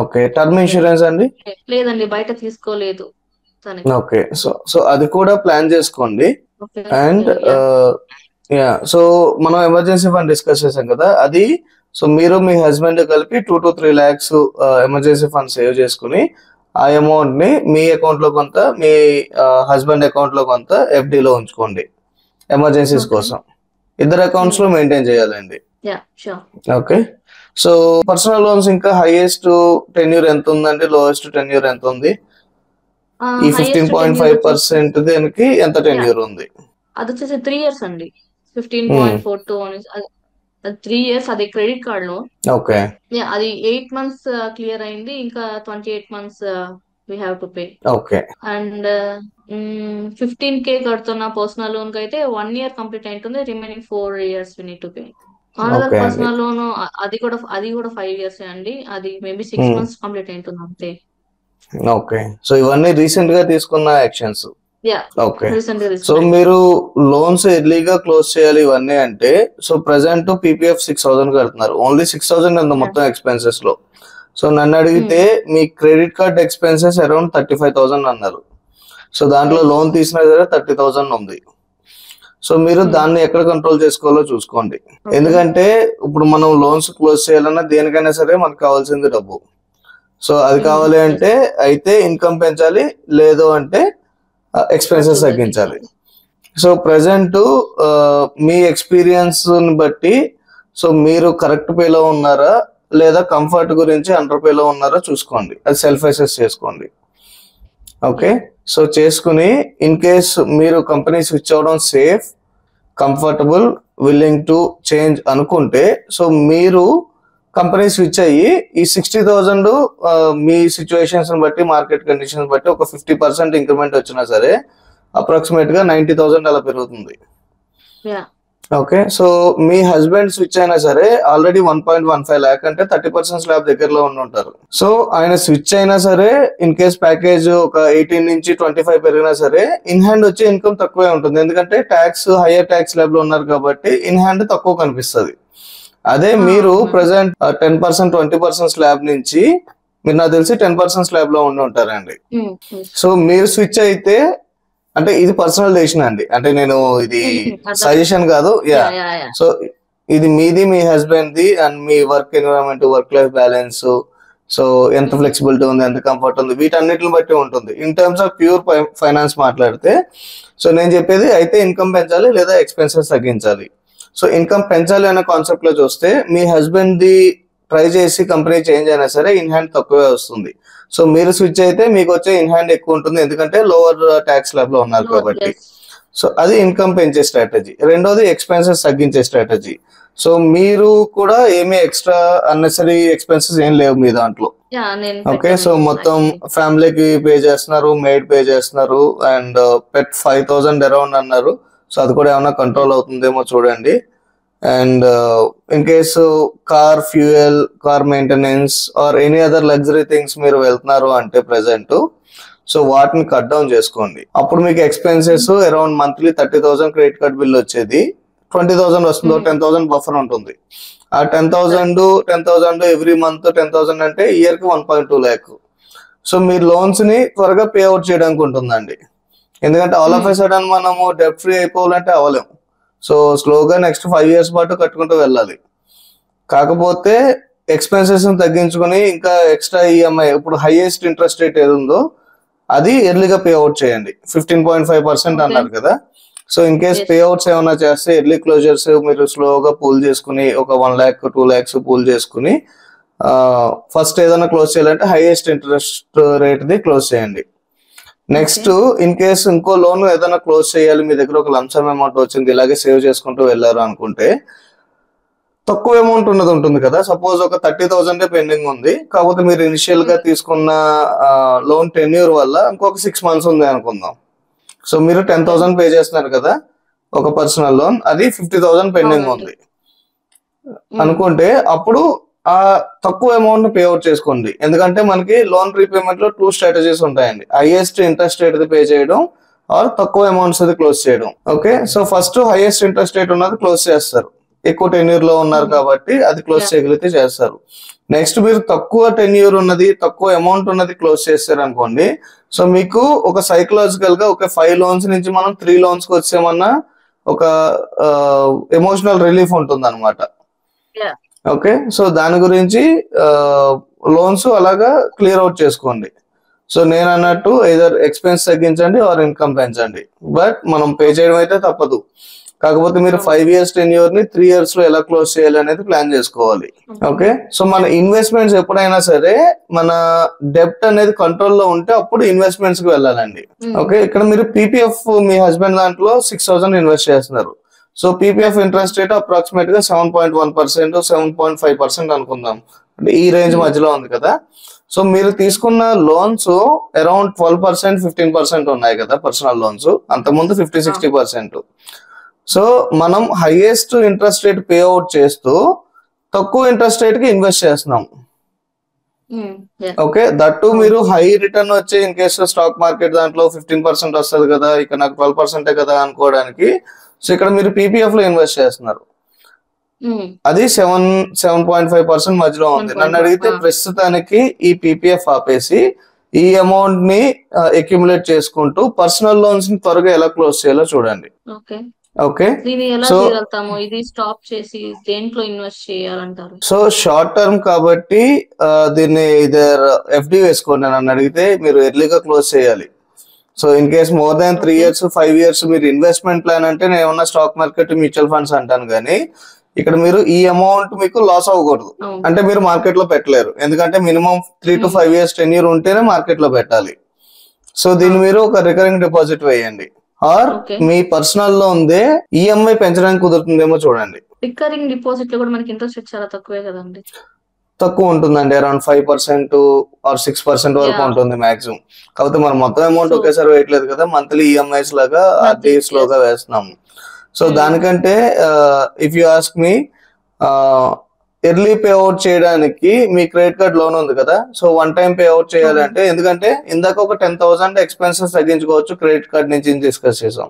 ఓకే. టర్మ్ ఇన్సూరెన్స్ అండి? లేదండి, బయట తీసుకోలేదు. ఓకే. సో అది కూడా ప్లాన్ చేసుకోండి. అండ్ సో మనం ఎమర్జెన్సీ ఫండ్ డిస్కస్ చేసాం కదా, అది సో మీరు మీ హస్బెండ్ కలిపి 2 to 3 lakhs emergency fund save చేసుకుని ఆ అమౌంట్ ని మీ అకౌంట్ లో కొంత, మీ హస్బెండ్ అకౌంట్ లో కొంత ఎఫ్డీలో ఉంచుకోండి ఎమర్జెన్సీస్ కోసం. ఇద్దరు అకౌంట్స్ లో మెయింటైన్ చేయాలండి. ఓకే. సో పర్సనల్ లోన్స్ ఇంకా హైయెస్ట్ టెన్యూర్ ఎంత ఉందండి, లోయెస్ట్ టెన్యూర్ ఎంత ఉంది? ఈ 15.5% దేనికి ఎంత టెన్యూర్ ఉంది? అది వచ్చేసి 3 years అండి. 15.42 అని 3 years. అది క్రెడిట్ కార్డ్ లో. ఓకే. అది 8 months క్లియర్ అయింది, ఇంకా 28 months we have to pay. Okay. And 15K కడుతున్న పర్సనల్ లోన్ కి అయితే 1 year కంప్లీట్ అయింటుంది, remaining 4 years we need to pay. Another okay అండి. పర్సనల్ లోన్ అది కూడా 5 years అండి, అది మేబీ 6 months కంప్లీట్ అయింటుంది అంతే. ఓకే. సో ఇవన్నీ రీసెంట్ గా తీసుకున్న యాక్షన్స్. Yeah, okay. రీసెంట్ గా సో తీసుకున్నాను. మీరు లోన్స్ ఎర్లీగా క్లోజ్ చేయాలి ఇవన్నీ అంటే, సో ప్రెసెంట్ పీపీఎఫ్ 6,000 కడుతున్నారు, ఓన్లీ 6,000 ఉంది మొత్తం ఎక్స్పెన్సెస్ లో. సో నన్ను అడిగితే మీ క్రెడిట్ కార్డ్ ఎక్స్పెన్సెస్ అరౌండ్ 35,000 అన్నారు. సో దాంట్లో లోన్ తీసినా సరే 30,000 ఉంది. సో మీరు దాన్ని ఎక్కడ కంట్రోల్ చేసుకోవాలో చూసుకోండి. ఎందుకంటే ఇప్పుడు మనం లోన్స్ క్లోజ్ చేయాలన్నా దేనికైనా సరే మనకు కావాల్సింది డబ్బు. సో అది కావాలి అంటే అయితే ఇన్కమ్ పెంచాలి, లేదు అంటే ఎక్స్పెన్సెస్ తగ్గించాలి. సో ప్రెసెంట్ మీ ఎక్స్పీరియన్స్ ని బట్టి సో మీరు కరెక్ట్ పేలో ఉన్నారా లేదా కంఫర్ట్ గురించి అండర్ పేలో ఉన్నారా చూసుకోండి, అది సెల్ఫ్ అసెస్ చేసుకోండి. ఓకే. సో చేసుకుని ఇన్ కేస్ మీరు కంపెనీ స్విచ్ అవడం safe, comfortable, willing to change అనుకుంటే సో మీరు కంపెనీ స్విచ్ అయ్యి ఈ 60,000 మీ సిచ్యువేషన్స్ బట్టి మార్కెట్ కండిషన్స్ బట్టి ఒక 50% ఇంక్రిమెంట్ వచ్చినా సరే అప్రాక్సిమేట్ గా 90,000 అలా పెరుగుతుంది. ఓకే. సో మీ హస్బెండ్ స్విచ్ అయినా సరే ఆల్రెడీ 1.15 lakh అంటే 30% స్లాబ్ దగ్గరలో ఉంటారు. సో ఆయన స్విచ్ అయినా సరే ఇన్ కేస్ ప్యాకేజ్ ఒక 18 నుంచి 25 పెరిగినా సరే ఇన్ హ్యాండ్ వచ్చే ఇన్కమ్ తక్కువే ఉంటుంది, ఎందుకంటే ట్యాక్స్ హైయర్ ట్యాక్స్ స్లాబ్ లో ఉన్నారు కాబట్టి ఇన్ హ్యాండ్ తక్కువ కనిపిస్తుంది. అదే మీరు ప్రెసెంట్ 10% 20% స్లాబ్ నుంచి మీరు నాకు తెలిసి 10% స్లాబ్ లో ఉంటారండి. సో మీరు స్విచ్ అయితే అంటే ఇది పర్సనల్ డెసిషన్ అండి, అంటే నేను ఇది సజెషన్ కాదు. యా. సో ఇది మీది, మీ హస్బెండ్ ది, అండ్ మీ work environment, work life balance, so ఎంత ఫ్లెక్సిబిలిటీ ఉంది, ఎంత కంఫర్ట్ ఉంది, వీటన్నిటిని బట్టి ఉంటుంది. In terms of pure finance మాట్లాడితే సో నేను చెప్పేది అయితే ఇన్కమ్ పెంచాలి లేదా ఎక్స్పెన్సెస్ తగ్గించాలి. సో ఇన్కమ్ పెంచాలి అనే కాన్సెప్ట్ లో చూస్తే మీ హస్బెండ్ ది ట్రై చేసి కంపెనీ చేంజ్ అయినా సరే ఇన్ హ్యాండ్ తక్కువే వస్తుంది. సో మీరు స్విచ్ అయితే మీకు వచ్చే ఇన్ హ్యాండ్ ఎక్కువ ఉంటుంది, ఎందుకంటే లోవర్ ట్యాక్స్ స్లాబ్ లో ఉన్నారు కాబట్టి. సో అది ఇన్కమ్ పెంచే స్ట్రాటజీ. రెండోది ఎక్స్పెన్సెస్ తగ్గించే స్ట్రాటజీ. సో మీరు కూడా ఏమీ ఎక్స్ట్రా అన్నెసరీ ఎక్స్పెన్సెస్ ఏం లేవు మీ దాంట్లో. ఓకే. సో మొత్తం ఫ్యామిలీకి పే చేస్తున్నారు, మెయిడ్ పే చేస్తున్నారు, అండ్ పెట్ 5,000 అరౌండ్ అన్నారు. సో అది కూడా ఏమైనా కంట్రోల్ అవుతుందేమో చూడండి. And in case car fuel, car maintenance or any other luxury things మీరు వెళ్తున్నారు అంటే ప్రెసెంట్ సో వాటిని కట్ డౌన్ చేసుకోండి. అప్పుడు మీకు expenses around monthly 30,000 credit card bill వచ్చేది 20,000 వస్తుందో 10,000 బఫర్ ఉంటుంది. ఆ 10,000 ఎవ్రీ మంత్ 10,000 అంటే ఇయర్ కి 1.2 lakh. సో మీ లోన్స్ ని త్వరగా పే అవుట్ చేయడానికి ఉంటుందండి, ఎందుకంటే ఆల్ ఆఫ్ ఎ సడన్ మనము డెట్ ఫ్రీ అయిపోవాలంటే అవ్వలేము. సో స్లోగా నెక్స్ట్ 5 years పాటు కట్టుకుంటూ వెళ్ళాలి. కాకపోతే ఎక్స్పెన్సెస్ తగ్గించుకుని ఇంకా ఎక్స్ట్రా ఈఎంఐ, ఇప్పుడు హైయెస్ట్ ఇంట్రెస్ట్ రేట్ ఏది ఉందో అది ఎర్లీగా పే అవుట్ చేయండి. 15.5% అన్నారు కదా. So in case pay outs ఏమైనా చేస్తే ఎర్లీ క్లోజర్స్ మీరు స్లోగా పూల్ చేసుకుని ఒక 1 lakh 2 lakhs పూల్ చేసుకుని ఫస్ట్ ఏదైనా క్లోజ్ చేయాలంటే highest interest rate the close చేయండి. నెక్స్ట్ ఇన్ కేస్ ఇంకో లోన్ ఏదైనా క్లోజ్ చేయాలి, మీ దగ్గర ఒక లంసమ్ అమౌంట్ వచ్చింది, ఇలాగే సేవ్ చేసుకుంటూ వెళ్ళారు అనుకుంటే తక్కువ అమౌంట్ ఉన్నది ఉంటుంది కదా. సపోజ్ ఒక 30,000 పెండింగ్ ఉంది, కాకపోతే మీరు ఇనిషియల్ గా తీసుకున్న లోన్ టెన్యూర్ వల్ల ఇంకొక 6 months ఉంది అనుకుందాం. సో మీరు 10,000 పే చేస్తున్నారు కదా ఒక పర్సనల్ లోన్, అది 50,000 పెండింగ్ ఉంది అనుకుంటే అప్పుడు ఆ తక్కువ అమౌంట్ ని పే అవుట్ చేసుకోండి. ఎందుకంటే మనకి లోన్ రీపేమెంట్ లో 2 strategies ఉంటాయండి, హైయెస్ట్ ఇంట్రెస్ట్ రేట్ పే చేయడం ఆర్ తక్కువ అమౌంట్స్ అది క్లోజ్ చేయడం. Okay. So first highest interest rate ఉన్నది క్లోజ్ చేస్తారు, ఎక్కువ టెన్యూర్ లో ఉన్నారు కాబట్టి అది క్లోజ్ చేయగలిగితే చేస్తారు. నెక్స్ట్ మీరు తక్కువ టెన్యూర్ ఉన్నది, తక్కువ అమౌంట్ ఉన్నది క్లోజ్ చేస్తారు అనుకోండి. సో మీకు ఒక సైకలాజికల్ గా ఒక 5 loans నుంచి మనం 3 loans కి వచ్చేమన్నా ఒక ఎమోషనల్ రిలీఫ్ ఉంటుంది అనమాట. ఓకే. సో దాని గురించి లోన్స్ అలాగా క్లియర్ అవుట్ చేసుకోండి. సో నేను అన్నట్టు either ఎక్స్పెన్స్ తగ్గించండి ఆర్ ఇన్కమ్ పెంచండి, బట్ మనం పే చేయడం అయితే తప్పదు. కాకపోతే మీరు 5 years టెన్యూర్ ని 3 years లో ఎలా క్లోజ్ చేయాలి అనేది ప్లాన్ చేసుకోవాలి. ఓకే. సో మన ఇన్వెస్ట్మెంట్స్ ఎప్పుడైనా సరే మన డెప్ట్ అనేది కంట్రోల్లో ఉంటే అప్పుడు ఇన్వెస్ట్మెంట్స్ కి వెళ్ళాలండి. ఓకే. ఇక్కడ మీరు పీపీఎఫ్ మీ హస్బెండ్ దాంట్లో 6,000 ఇన్వెస్ట్ చేస్తున్నారు. So PPF interest rate approximate గా 7.1%, 7.5% అనుకుందాం. అంటే ఈ రేంజ్ మధ్యలో ఉంది కదా. సో మీరు తీసుకున్న లోన్స్ అరౌండ్ 12%, 15% ఉన్నాయి కదా పర్సనల్ లోన్స్, అంతకుముందు 50-60%. సో మనం highest interest rate pay out చేస్తూ తక్కువ ఇంట్రెస్ట్ రేట్ కి ఇన్వెస్ట్ చేస్తున్నాం. ఓకే, దట్టు మీరు హై రిటర్న్ వచ్చే ఇన్ కేసు స్టాక్ మార్కెట్ దాంట్లో 15% వస్తుంది కదా, ఇక్కడ నాకు 12% కదా అనుకోవడానికి. సో ఇక్కడ మీరు పీపీఎఫ్ లో ఇన్వెస్ట్ చేస్తున్నారు, అది 7.5% మధ్యలో ఉంది. నన్ను అడిగితే ప్రస్తుతానికి ఈ పీపీఎఫ్ ఆపేసి ఈ అమౌంట్ ని అక్యుములేట్ చేసుకుంటూ పర్సనల్ లోన్స్ ని త్వరగా ఎలా క్లోజ్ చేయాలో చూడండి. ఓకే, సో ఇది స్టాప్ చేసి దేంట్లో ఇన్వెస్ట్ చేయాలంటారు? సో షార్ట్ టర్మ్ కాబట్టి దీన్ని ఇదర్ ఎఫ్డి వేసుకోండి. నన్ను అడిగితే మీరు ఎర్లీగా క్లోజ్ చేయాలి. So in case more than 3 years 5 years మీరు ఇన్వెస్ట్మెంట్ ప్లాన్ అంటే నేను ఏమన్నా స్టాక్ మార్కెట్ మ్యూచువల్ ఫండ్స్ అంటాను, కానీ ఇక్కడ మీరు ఈ అమౌంట్ మీకు లాస్ అవ్వకూడదు. అంటే మీరు మార్కెట్ లో పెట్టలేరు, ఎందుకంటే మినిమం 3 to 5 years టెన్యూర్ ఉంటేనే మార్కెట్ లో పెట్టాలి. సో దీన్ని మీరు ఒక రికరింగ్ డిపాజిట్ వేయండి, ఆర్ మీ పర్సనల్ లో ఉందే ఈఎంఐ పెంచడానికి కుదురుతుందేమో చూడండి. రికరింగ్ డిపాజిట్ లో కూడా మనకి ఇంట్రెస్ట్ రేట్ చాలా తక్కువే కదండి? తక్కువ ఉంటుందండి, అరౌండ్ 5% ఆర్ 6% వరకు ఉంటుంది మాక్సిమం. కాకపోతే మనం మొత్తం అమౌంట్ ఒకేసారి వేయట్లేదు కదా, మంత్లీ ఈఎంఐస్ లాగా ఆర్టీఎస్ లోగా వేస్తున్నాము. సో దానికంటే if you ask me, early pay out చేయడానికి మీ క్రెడిట్ కార్డ్ లోన్ ఉంది కదా, so one time pay out చేయాలంటే, ఎందుకంటే ఇందాక ఒక 10,000 ఎక్స్పెన్సెస్ తగ్గించుకోవచ్చు క్రెడిట్ కార్డ్ నుంచి డిస్కస్ చేసాం,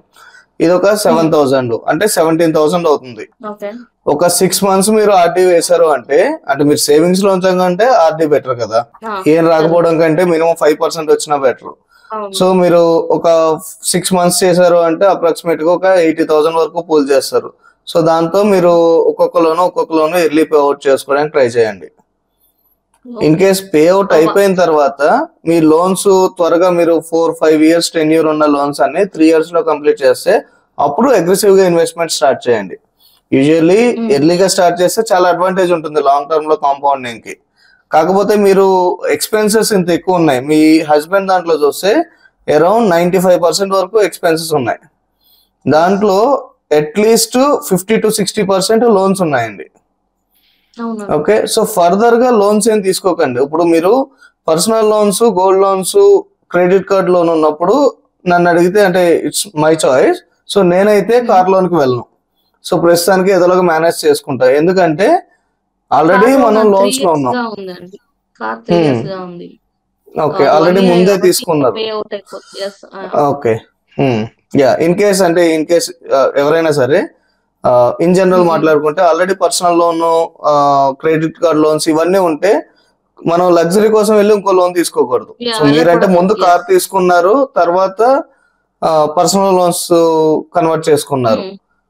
ఇది ఒక 7,000 అంటే 17,000 అవుతుంది. ఒక 6 months మీరు ఆర్డీ వేశారు అంటే మీరు సేవింగ్స్ లో ఉంచకంటే ఆర్డీ బెటర్ కదా, ఏం రాకపోవడం కంటే మినిమం 5% వచ్చినా బెటర్. సో మీరు ఒక 6 months చేశారు అంటే అప్రాక్సిమేట్ గా ఒక 80,000 వరకు పూల్ చేస్తారు. సో దాంతో మీరు ఒక్కొక్క లోను ఎర్లీ పే అవుట్ చేసుకోవడానికి ట్రై చేయండి. ఇన్ కేస్ పే అవుట్ అయిపోయిన తర్వాత మీ లోన్స్ త్వరగా మీరు 4-5 years టెన్యూర్ ఉన్న లోన్స్ అన్ని 3 years లో కంప్లీట్ చేస్తే అప్పుడు అగ్రెసివ్ గా ఇన్వెస్ట్మెంట్ స్టార్ట్ చేయండి. యూజువల్లీ ఎర్లీగా స్టార్ట్ చేస్తే చాలా అడ్వాంటేజ్ ఉంటుంది లాంగ్ టర్మ్ లో కాంపౌండింగ్ కి. కాకపోతే మీరు ఎక్స్పెన్సెస్ ఇంత ఎక్కువ ఉన్నాయి, మీ హస్బెండ్ దాంట్లో చూస్తే అరౌండ్ 95% వరకు ఎక్స్పెన్సెస్ ఉన్నాయి, దాంట్లో అట్లీస్ట్ 50-60% లోన్స్ ఉన్నాయండి. ఓకే, సో ఫర్దర్ గా లోన్స్ ఏం తీసుకోకండి. ఇప్పుడు మీరు personal loans, gold loans, credit card loan ఉన్నప్పుడు నన్ను అడిగితే అంటే ఇట్స్ మై చాయిస్. సో నేనైతే కార్ లోన్ కి వెళ్ళను. సో ప్రస్తుతానికి ఏదోలాగా మేనేజ్ చేసుకుంటా, ఎందుకంటే ఆల్రెడీ మనం లోన్స్ లో ఉన్నాం. ఓకే, ఆల్రెడీ ముందే తీసుకున్నారు. ఓకే, యా, ఇన్ కేస్ ఎవరైనా సరే ఇన్ జనరల్ మాట్లాడుకుంటే already personal loan, credit card loans ఇవన్నీ ఉంటే మనం లగ్జరీ కోసం వెళ్ళి ఇంకో లోన్ తీసుకోకూడదు. సో మీరంటే ముందు కార్ తీసుకున్నారు, తర్వాత పర్సనల్ లోన్స్ కన్వర్ట్ చేసుకున్నారు,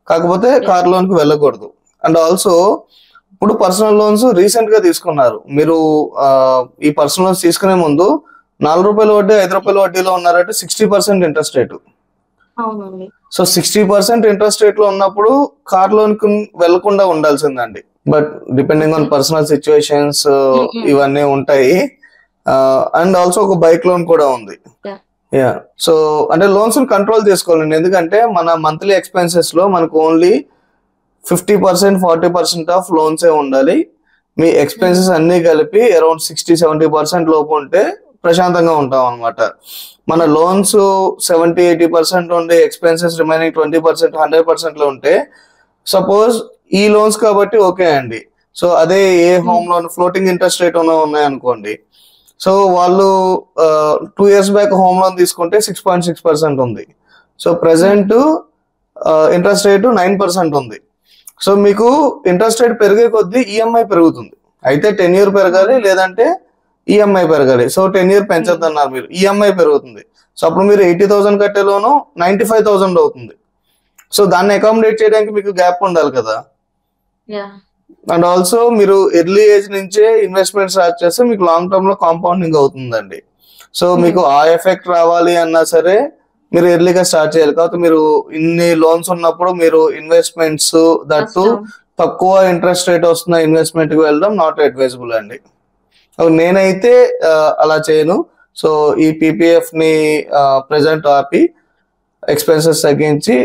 కాకపోతే కార్ లోన్ కి వెళ్ళకూడదు. అండ్ ఆల్సో ఇప్పుడు పర్సనల్ లోన్స్ రీసెంట్ గా తీసుకున్నారు, మీరు ఈ పర్సనల్ లోన్స్ తీసుకునే ముందు 4 రూపాయల వడ్డీ 5 రూపాయల వడ్డీలో ఉన్నారంటే 60% interest rate. So 60% interest rate లో ఉన్నప్పుడు కార్ లోన్ కి వెళ్లకుండా ఉండాల్సిందండి. But depending on personal situations ఇవన్నీ ఉంటాయి. అండ్ ఆల్సో ఒక బైక్ లోన్ కూడా ఉంది. యా, సో అంటే లోన్స్ కంట్రోల్ చేసుకోవాలండి, ఎందుకంటే మన మంత్లీ ఎక్స్పెన్సెస్ లో మనకు ఓన్లీ 50% 40% ఆఫ్ లోన్సే ఉండాలి. మీ ఎక్స్పెన్సెస్ అన్ని కలిపి అరౌండ్ 60-70% లోపు ఉంటే ప్రశాంతంగా ఉంటాం అనమాట. మన లోన్స్ 70-80% ఉండి ఎక్స్పెన్సెస్ రిమైనింగ్ 20% 100% లో ఉంటే, సపోజ్ ఈ లోన్స్ కాబట్టి ఓకే అండి. సో అదే ఏ home loan floating interest rate ఉన్నాయనుకోండి, సో వాళ్ళు 2 years బ్యాక్ హోమ్ లోన్ తీసుకుంటే 6.6% ఉంది. సో ప్రెసెంట్ ఇంట్రెస్ట్ రేట్ 9% ఉంది. సో మీకు ఇంట్రెస్ట్ రేట్ పెరిగే కొద్దీ ఈఎంఐ పెరుగుతుంది. అయితే టెన్యూర్ పెరగాలి, లేదంటే ఈఎంఐ పెరగాలి. సో టెన్యూర్ పెంచొద్దన్నారు మీరు, ఈఎంఐ పెరుగుతుంది. సో అప్పుడు మీరు 80,000 కట్టే లోను 95,000 అవుతుంది. సో దాన్ని అకామిడేట్ చేయడానికి మీకు గ్యాప్ ఉండాలి కదా. అండ్ ఆల్సో మీరు ఎర్లీ ఏజ్ నుంచే ఇన్వెస్ట్మెంట్ స్టార్ట్ చేస్తే మీకు లాంగ్ టర్మ్ లో కాంపౌండింగ్ అవుతుందండి. సో మీకు ఆ ఎఫెక్ట్ రావాలి అన్నా సరే మీరు ఎర్లీగా స్టార్ట్ చేయాలి. కాబట్టి మీరు ఇన్ని లోన్స్ ఉన్నప్పుడు మీరు ఇన్వెస్ట్మెంట్స్ దట్టు తక్కువ ఇంట్రెస్ట్ రేట్ వస్తున్న ఇన్వెస్ట్మెంట్ కి వెళ్ళడం నాట్ అడ్వైజబుల్ అండి. నేనైతే అలా చేయను. సో ఈ పీపీఎఫ్ ని ప్రెజెంట్ ఆపి ఎక్స్పెన్సెస్ తగ్గించి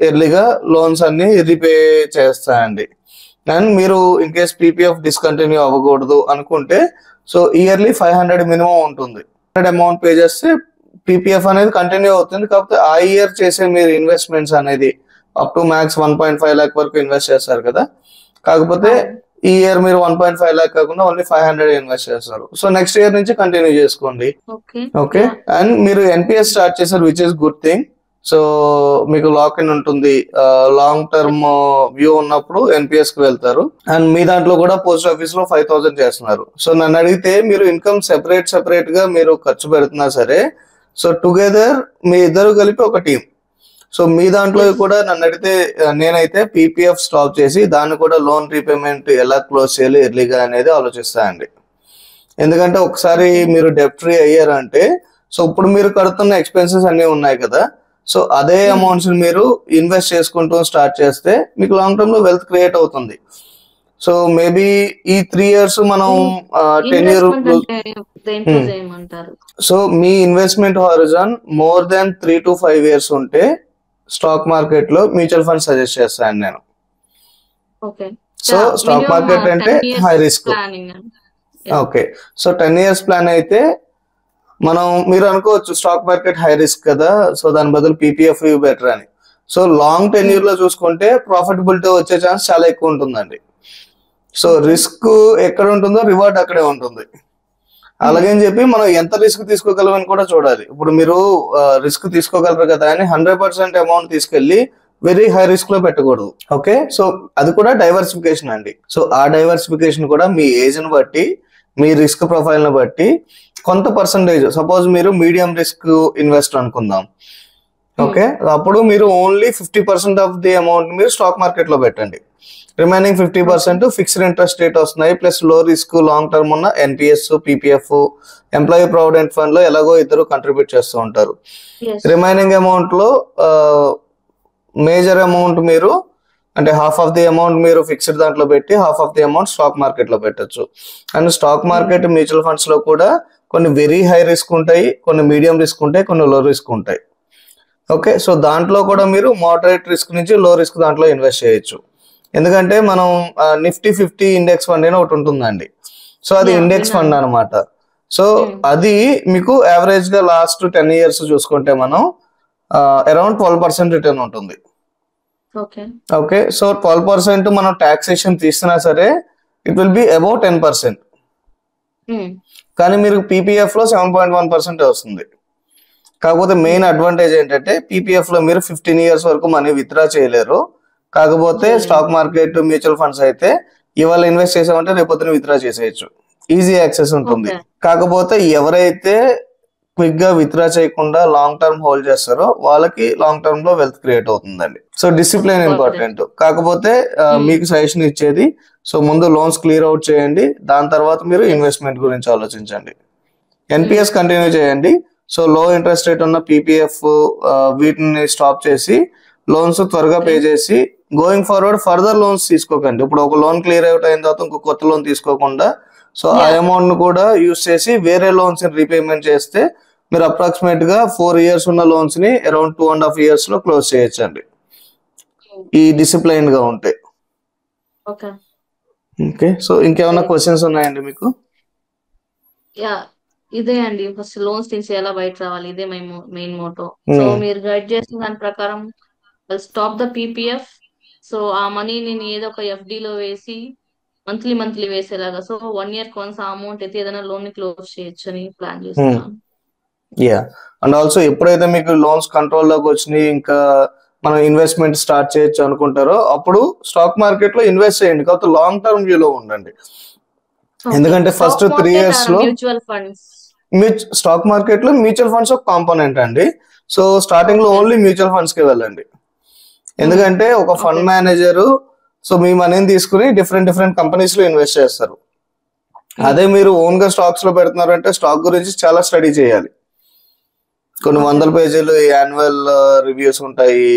ఎర్లీగా లోన్స్ అన్ని రీపే చేస్తాయండి. అండ్ మీరు ఇన్ కేస్ పీపీఎఫ్ డిస్కంటిన్యూ అవ్వకూడదు అనుకుంటే సో ఇయర్లీ 500 మినిమం ఉంటుంది. అమౌంట్ పే చేస్తే పీపీఎఫ్ అనేది కంటిన్యూ అవుతుంది. కాకపోతే ఆ ఇయర్ చేసే మీరు ఇన్వెస్ట్మెంట్స్ అనేది అప్ టు మ్యాక్స్ 1.5 lakh వరకు ఇన్వెస్ట్ చేస్తారు కదా. కాకపోతే ఈ ఇయర్ మీరు 1.5 lakh కాకుండా ఓన్లీ 500 ఇన్వెస్ట్ చేస్తారు. సో నెక్స్ట్ ఇయర్ నుంచి కంటిన్యూ చేసుకోండి. ఓకే, అండ్ మీరు ఎన్పిఎస్ స్టార్ట్ చేశారు, which is good thing. So మీకు లాక్ ఇన్ ఉంటుంది, లాంగ్ టర్మ్ వ్యూ ఉన్నప్పుడు ఎన్పిఎస్ కి వెళ్తారు. అండ్ మీ దాంట్లో కూడా పోస్ట్ ఆఫీస్ లో 5,000 చేస్తున్నారు. సో నన్ను అడిగితే మీరు ఇన్కమ్ సెపరేట్ గా మీరు ఖర్చు పెడుతున్నా సరే, సో టుగెదర్ మీ ఇద్దరు కలిపి ఒక టీం. సో మీ దాంట్లో కూడా నన్ను అడిగితే నేనైతే పీపీఎఫ్ స్టాప్ చేసి దాన్ని కూడా లోన్ రీపేమెంట్ ఎలా క్లోజ్ చేయాలి ఎర్లీగా అనేది ఆలోచిస్తానండి. ఎందుకంటే ఒకసారి మీరు డెప్ట్ ఫ్రీ అయ్యారంటే సో ఇప్పుడు మీరు కడుతున్న ఎక్స్పెన్సెస్ అన్ని ఉన్నాయి కదా, సో అదే అమౌంట్స్ మీరు ఇన్వెస్ట్ చేసుకుంటూ స్టార్ట్ చేస్తే మీకు లాంగ్ టర్మ్ లో వెల్త్ క్రియేట్ అవుతుంది. సో మేబీ ఈ 3 years మనం 10 year so me investment horizon more than 3 to 5 years ఉంటే స్టాక్ మార్కెట్ లో మ్యూచువల్ ఫండ్ సజెస్ట్ చేస్తాను నేను. సో స్టాక్ మార్కెట్ అంటే high risk. Okay, so 10 years plan అయితే మనం మీరు అనుకోవచ్చు స్టాక్ మార్కెట్ హై రిస్క్ కదా, సో దాని బదులు పీపీఎఫ్ బెటర్ అని. సో లాంగ్ టెన్యూర్ లో చూసుకుంటే ప్రాఫిటబిలిటీ వచ్చే ఛాన్స్ చాలా ఎక్కువ ఉంటుందండి. సో రిస్క్ ఎక్కడ ఉంటుందో రివార్డ్ అక్కడే ఉంటుంది. అలాగని చెప్పి మనం ఎంత రిస్క్ తీసుకోగలమని కూడా చూడాలి. ఇప్పుడు మీరు రిస్క్ తీసుకోగలరు కదా అని 100% అమౌంట్ తీసుకెళ్లి వెరీ హై రిస్క్ లో పెట్టకూడదు. ఓకే, సో అది కూడా డైవర్సిఫికేషన్ అండి. సో ఆ డైవర్సిఫికేషన్ కూడా మీ ఏజ్ ని బట్టి, మీ రిస్క్ ప్రొఫైల్ ని బట్టి కొంత పర్సంటేజ్, సపోజ్ మీరు మీడియం రిస్క్ ఇన్వెస్టర్ అనుకుందాం. ఓకే, అప్పుడు మీరు ఓన్లీ 50% ఆఫ్ ది అమౌంట్ మీరు స్టాక్ మార్కెట్ లో పెట్టండి. రిమైనింగ్ 50% ఫిక్స్డ్ ఇంట్రెస్ట్ రేట్ వస్తున్నాయి, ప్లస్ లో రిస్క్ లాంగ్ టర్మ్ ఉన్న NPS, PPF, employee provident fund లో ఎలాగో ఇద్దరు కంట్రిబ్యూట్ చేస్తూ ఉంటారు. రిమైనింగ్ అమౌంట్ లో మేజర్ అమౌంట్ మీరు అంటే హాఫ్ ఆఫ్ ది అమౌంట్ మీరు ఫిక్స్డ్ దాంట్లో పెట్టి half of the amount stock market లో పెట్టచ్చు. And stock market mutual funds లో కూడా కొన్ని వెరీ హై రిస్క్ ఉంటాయి, కొన్ని మీడియం రిస్క్ ఉంటాయి, కొన్ని లో రిస్క్ ఉంటాయి. ఓకే, సో దాంట్లో కూడా మీరు మోడరేట్ రిస్క్ నుంచి లో రిస్క్ దాంట్లో ఇన్వెస్ట్ చేయొచ్చు. ఎందుకంటే మనం నిఫ్టీ 50 ఇండెక్స్ ఫండ్ అని ఒకటి ఉంటుందండి. సో అది ఇండెక్స్ ఫండ్ అనమాట. సో అది మీకు యావరేజ్ గా లాస్ట్ 10 years చూసుకుంటే మనం అరౌండ్ 12% రిటర్న్ ఉంటుంది. ఓకే, సో 12% మనం టాక్సేషన్ తీసినా సరే ఇట్ విల్ బి అబౌవ్ 10%. కానీ మీరు పీపీఎఫ్ లో 7.1% వస్తుంది. కాకపోతే మెయిన్ అడ్వాంటేజ్ ఏంటంటే పీపీఎఫ్ లో మీరు 15 years వరకు మనీ విత్డ్రా చేయలేరు. కాకపోతే స్టాక్ మార్కెట్, మ్యూచువల్ ఫండ్స్ అయితే ఇవాళ ఇన్వెస్ట్ చేసామంటే రేపొద్దున విత్డ్రా చేసేయచ్చు, ఈజీ యాక్సెస్ ఉంటుంది. కాకపోతే ఎవరైతే క్విక్ గా విత్డ్రా చేయకుండా లాంగ్ టర్మ్ హోల్డ్ చేస్తారో వాళ్ళకి లాంగ్ టర్మ్ లో వెల్త్ క్రియేట్ అవుతుందండి. So discipline important. కాకపోతే మీకు సజెషన్ ఇచ్చేది, సో ముందు లోన్స్ క్లియర్ అవుట్ చేయండి, దాని తర్వాత మీరు ఇన్వెస్ట్మెంట్ గురించి ఆలోచించండి. ఎన్పిఎస్ కంటిన్యూ చేయండి. సో లో ఇంట్రెస్ట్ రేట్ ఉన్న పీపీఎఫ్ వీటిని స్టాప్ చేసి లోన్స్ త్వరగా పే చేసి గోయింగ్ ఫార్వర్డ్ ఫర్దర్ లోన్స్ తీసుకోకండి. ఇప్పుడు ఒక లోన్ క్లియర్ అవుట్ అయిన తర్వాత ఇంకో కొత్త లోన్ తీసుకోకుండా సో ఆ అమౌంట్ ను కూడా యూజ్ చేసి వేరే లోన్స్ రీపేమెంట్ చేస్తే మీరు అప్రాక్సిమేట్ గా 4 years ఉన్న లోన్స్ ని అరౌండ్ 2.5 years లో క్లోజ్ చేయొచ్చండి, ఈ డిసిప్లైన్ గా ఉంటే. ఓకే, సో ఇంకేమైనా క్వశ్చన్స్ ఉన్నాయండి మీకు? ఇదే అండి, ఫస్ట్ లోన్స్ నుంచి ఎలా బయట రావాలి, ఇదే మెయిన్ మోటో. సో మీరు గైడ్ చేసిన దాని ప్రకారం స్టాప్ ద పీపీఎఫ్. సో ఆ మనీ నేను ఏదో ఒక ఎఫ్డి లో వేసి మంత్లీ వేసేలాగా, సో 1 year కొన్స్ ఆ అమౌంట్ అయితే ఏదైనా లోన్ ని క్లోజ్ చేయొచ్చు అని ప్లాన్ చేస్తున్నాను. అండ్ ఆల్సో ఎప్పుడైతే మీకు లోన్స్ కంట్రోల్ లోకి వచ్చినాయి, ఇంకా మనం ఇన్వెస్ట్మెంట్ స్టార్ట్ చేయొచ్చు అనుకుంటారో అప్పుడు స్టాక్ మార్కెట్ లో ఇన్వెస్ట్ చేయండి. కాకపోతే లాంగ్ టర్మ్ వ్యూ లో ఉండండి. ఎందుకంటే ఫస్ట్ 3 years లో మ్యూచువల్ ఫండ్స్, స్టాక్ మార్కెట్ లో మ్యూచువల్ ఫండ్స్ ఒక కాంపోనెంట్ అండి. సో స్టార్టింగ్ లో ఓన్లీ మ్యూచువల్ ఫండ్స్ కి వెళ్ళండి. ఎందుకంటే ఒక ఫండ్ మేనేజర్ సో మీ మనీని తీసుకుని డిఫరెంట్ కంపెనీస్ లో ఇన్వెస్ట్ చేస్తారు. అదే మీరు ఓన్ గా స్టాక్స్ లో పెడుతున్నారు అంటే స్టాక్ గురించి చాలా స్టడీ చేయాలి. కొన్ని 100 pages యాన్యువల్ రివ్యూస్ ఉంటాయి,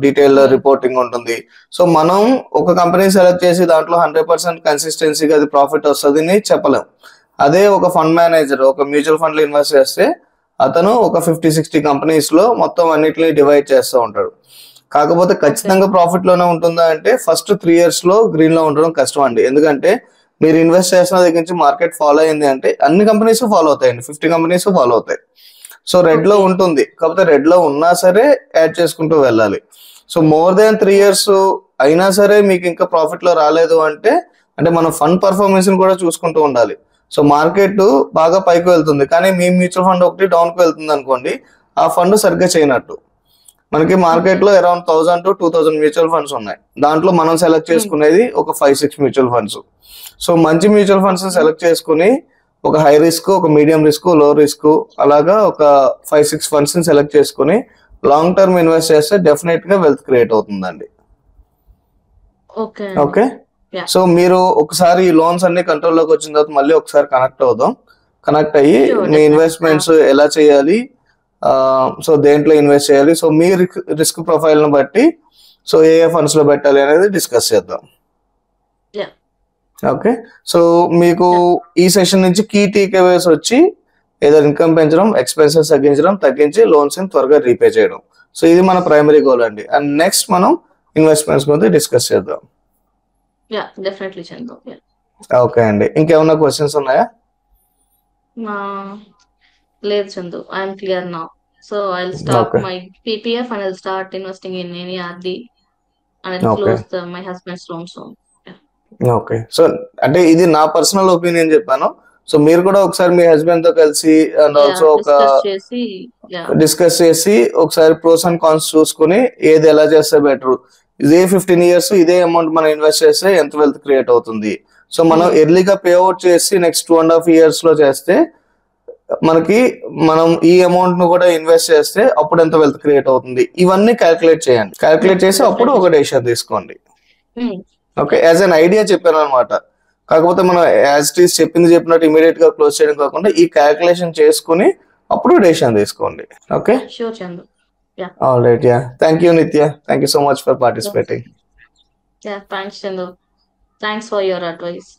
డీటెయిల్ రిపోర్టింగ్ ఉంటుంది. సో మనం ఒక కంపెనీ సెలెక్ట్ చేసి దాంట్లో 100% కన్సిస్టెన్సీగా అది ప్రాఫిట్ వస్తుంది అని చెప్పలేం. అదే ఒక ఫండ్ మేనేజర్ ఒక మ్యూచువల్ ఫండ్ లో ఇన్వెస్ట్ చేస్తే అతను ఒక 50-60 కంపెనీస్ లో మొత్తం అన్నిటిని డివైడ్ చేస్తూ ఉంటాడు. కాకపోతే ఖచ్చితంగా ప్రాఫిట్ లోనే ఉంటుందా అంటే ఫస్ట్ 3 years లో గ్రీన్ లో ఉండడం కష్టం అండి. ఎందుకంటే మీరు ఇన్వెస్ట్ చేసిన దగ్గర నుంచి మార్కెట్ ఫాలో అయింది అంటే అన్ని కంపెనీస్ ఫాలో అవుతాయండి, 50 కంపెనీస్ ఫాలో అవుతాయి. సో రెడ్ లో ఓకే. ఉంటుంది, కాకపోతే రెడ్ లో ఉన్నా సరే యాడ్ చేసుకుంటూ వెళ్ళాలి. సో మోర్ దాన్ 3 years అయినా సరే మీకు ఇంకా ప్రాఫిట్ లో రాలేదు అంటే అంటే మనం ఫండ్ పర్ఫార్మెన్స్ ని కూడా చూసుకుంటూ ఉండాలి. సో మార్కెట్ బాగా పైకి వెళ్తుంది కానీ మీ మ్యూచువల్ ఫండ్ ఒకటి డౌన్ కి వెళ్తుంది అనుకోండి, ఆ ఫండ్ సరిగ్గా చేయనట్టు. మనకి ఓకే. మార్కెట్ లో అరౌండ్ 1000 to 2000 మ్యూచువల్ ఫండ్స్ ఉన్నాయి. దాంట్లో మనం సెలెక్ట్ చేసుకునేది ఒక 5-6 మ్యూచువల్ ఫండ్స్. సో మంచి మ్యూచువల్ ఫండ్స్ సెలెక్ట్ చేసుకుని ఒక హై రిస్క్, ఒక మీడియం రిస్క్, లో రిస్క్ అలాగా ఒక 5-6 ఫండ్స్ ని సెలెక్ట్ చేసుకుని లాంగ్ టర్మ్ ఇన్వెస్ట్ చేస్తే డెఫినెట్ గా వెల్త్ క్రియేట్ అవుతుందండి. ఓకే. Okay, yeah. సో మీరు ఒకసారి ఈ లోన్స్ అన్ని కంట్రోల్లోకి వచ్చిన తర్వాత మళ్ళీ ఒకసారి కనెక్ట్ అయ్యి Sure, మీ definitely. ఇన్వెస్ట్మెంట్స్ ఎలా చేయాలి, సో దేంట్లో ఇన్వెస్ట్ చేయాలి, సో మీ రిస్క్ ప్రొఫైల్ ని బట్టి సో ఏ ఫండ్స్ లో పెట్టాలి అనేది డిస్కస్ చేద్దాం. యా. ఓకే, సో మీకు ఈ సెషన్ నుంచి కీ టేక్అవేస్ వచ్చి ఏదో ఇన్కమ్ పెంచడం, ఎక్స్పెన్సెస్ తగ్గించి లోన్స్ ని త్వరగా రీపే చేయడం. సో ఇది మన ప్రైమరీ గోల్ అండి. అండ్ నెక్స్ట్ మనం ఇన్వెస్ట్మెంట్స్ గురించి డిస్కస్ చేద్దాం. Yeah, definitely Chandu. Yeah. Okay అండి, ఇంకేమన్నా క్వశ్చన్స్ ఉన్నాయా? లేదు Chandu, I'm clear now. So I'll start okay my PPF and I'll start investing in any RD and I'll okay close my husband's loan soon. Yeah. Okay, so అంటే ఇది నా personal opinion చెప్పాను. So మీరు కూడా ఒకసారి మీ husband తో కలిసి and also ఒక డిస్కస్ చేసి ఒకసారి ప్రోస్ అండ్ కాన్స్ చూసుకుని ఏది ఎలా చేస్తే బెటర్, ఇదే 15 years ఇదే అమౌంట్ మనం ఇన్వెస్ట్ చేస్తే ఎంత వెల్త్ క్రియేట్ అవుతుంది, సో మనం ఎర్లీగా పే అవుట్ చేసి నెక్స్ట్ 2.5 years లో చేస్తే మనం ఈ అమౌంట్ ను కూడా ఇన్వెస్ట్ చేస్తే అప్పుడు ఎంత వెల్త్ క్రియేట్ అవుతుంది, ఇవన్నీ క్యాల్కులేట్ చేయండి. క్యాల్కులేట్ చేసి అప్పుడు ఒక డెసిషన్ తీసుకోండి. ఓకే, యాజ్ అన్ ఐడియా చెప్పాను అనమాట. కాకపోతే మనం యాజ్ ఇట్ ఈస్ చెప్పినట్టు ఇమీడియట్ గా క్లోజ్ చేయడం కాకుండా ఈ క్యాల్కులేషన్ చేసుకుని అప్పుడు డెసిషన్ తీసుకోండి. Okay, sure Chandu. Yeah. All right, yeah, thank you Nitya, thank you so much for participating. Yeah, thanks Chandu, thanks for your advice.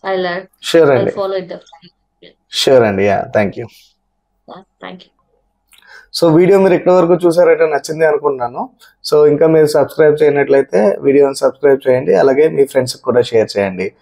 Sure అండి, I'll follow it definitely. Sure అండి, yeah, thank you. Thank you. So video మీరు ఎక్కడి వరకు చూసారంటే నచ్చింది అనుకుంటున్నాను. So ఇంకా మీరు సబ్స్క్రైబ్ చేయనట్లయితే వీడియోని సబ్స్క్రైబ్ చేయండి, అలాగే మీ ఫ్రెండ్స్కి కూడా షేర్ చేయండి.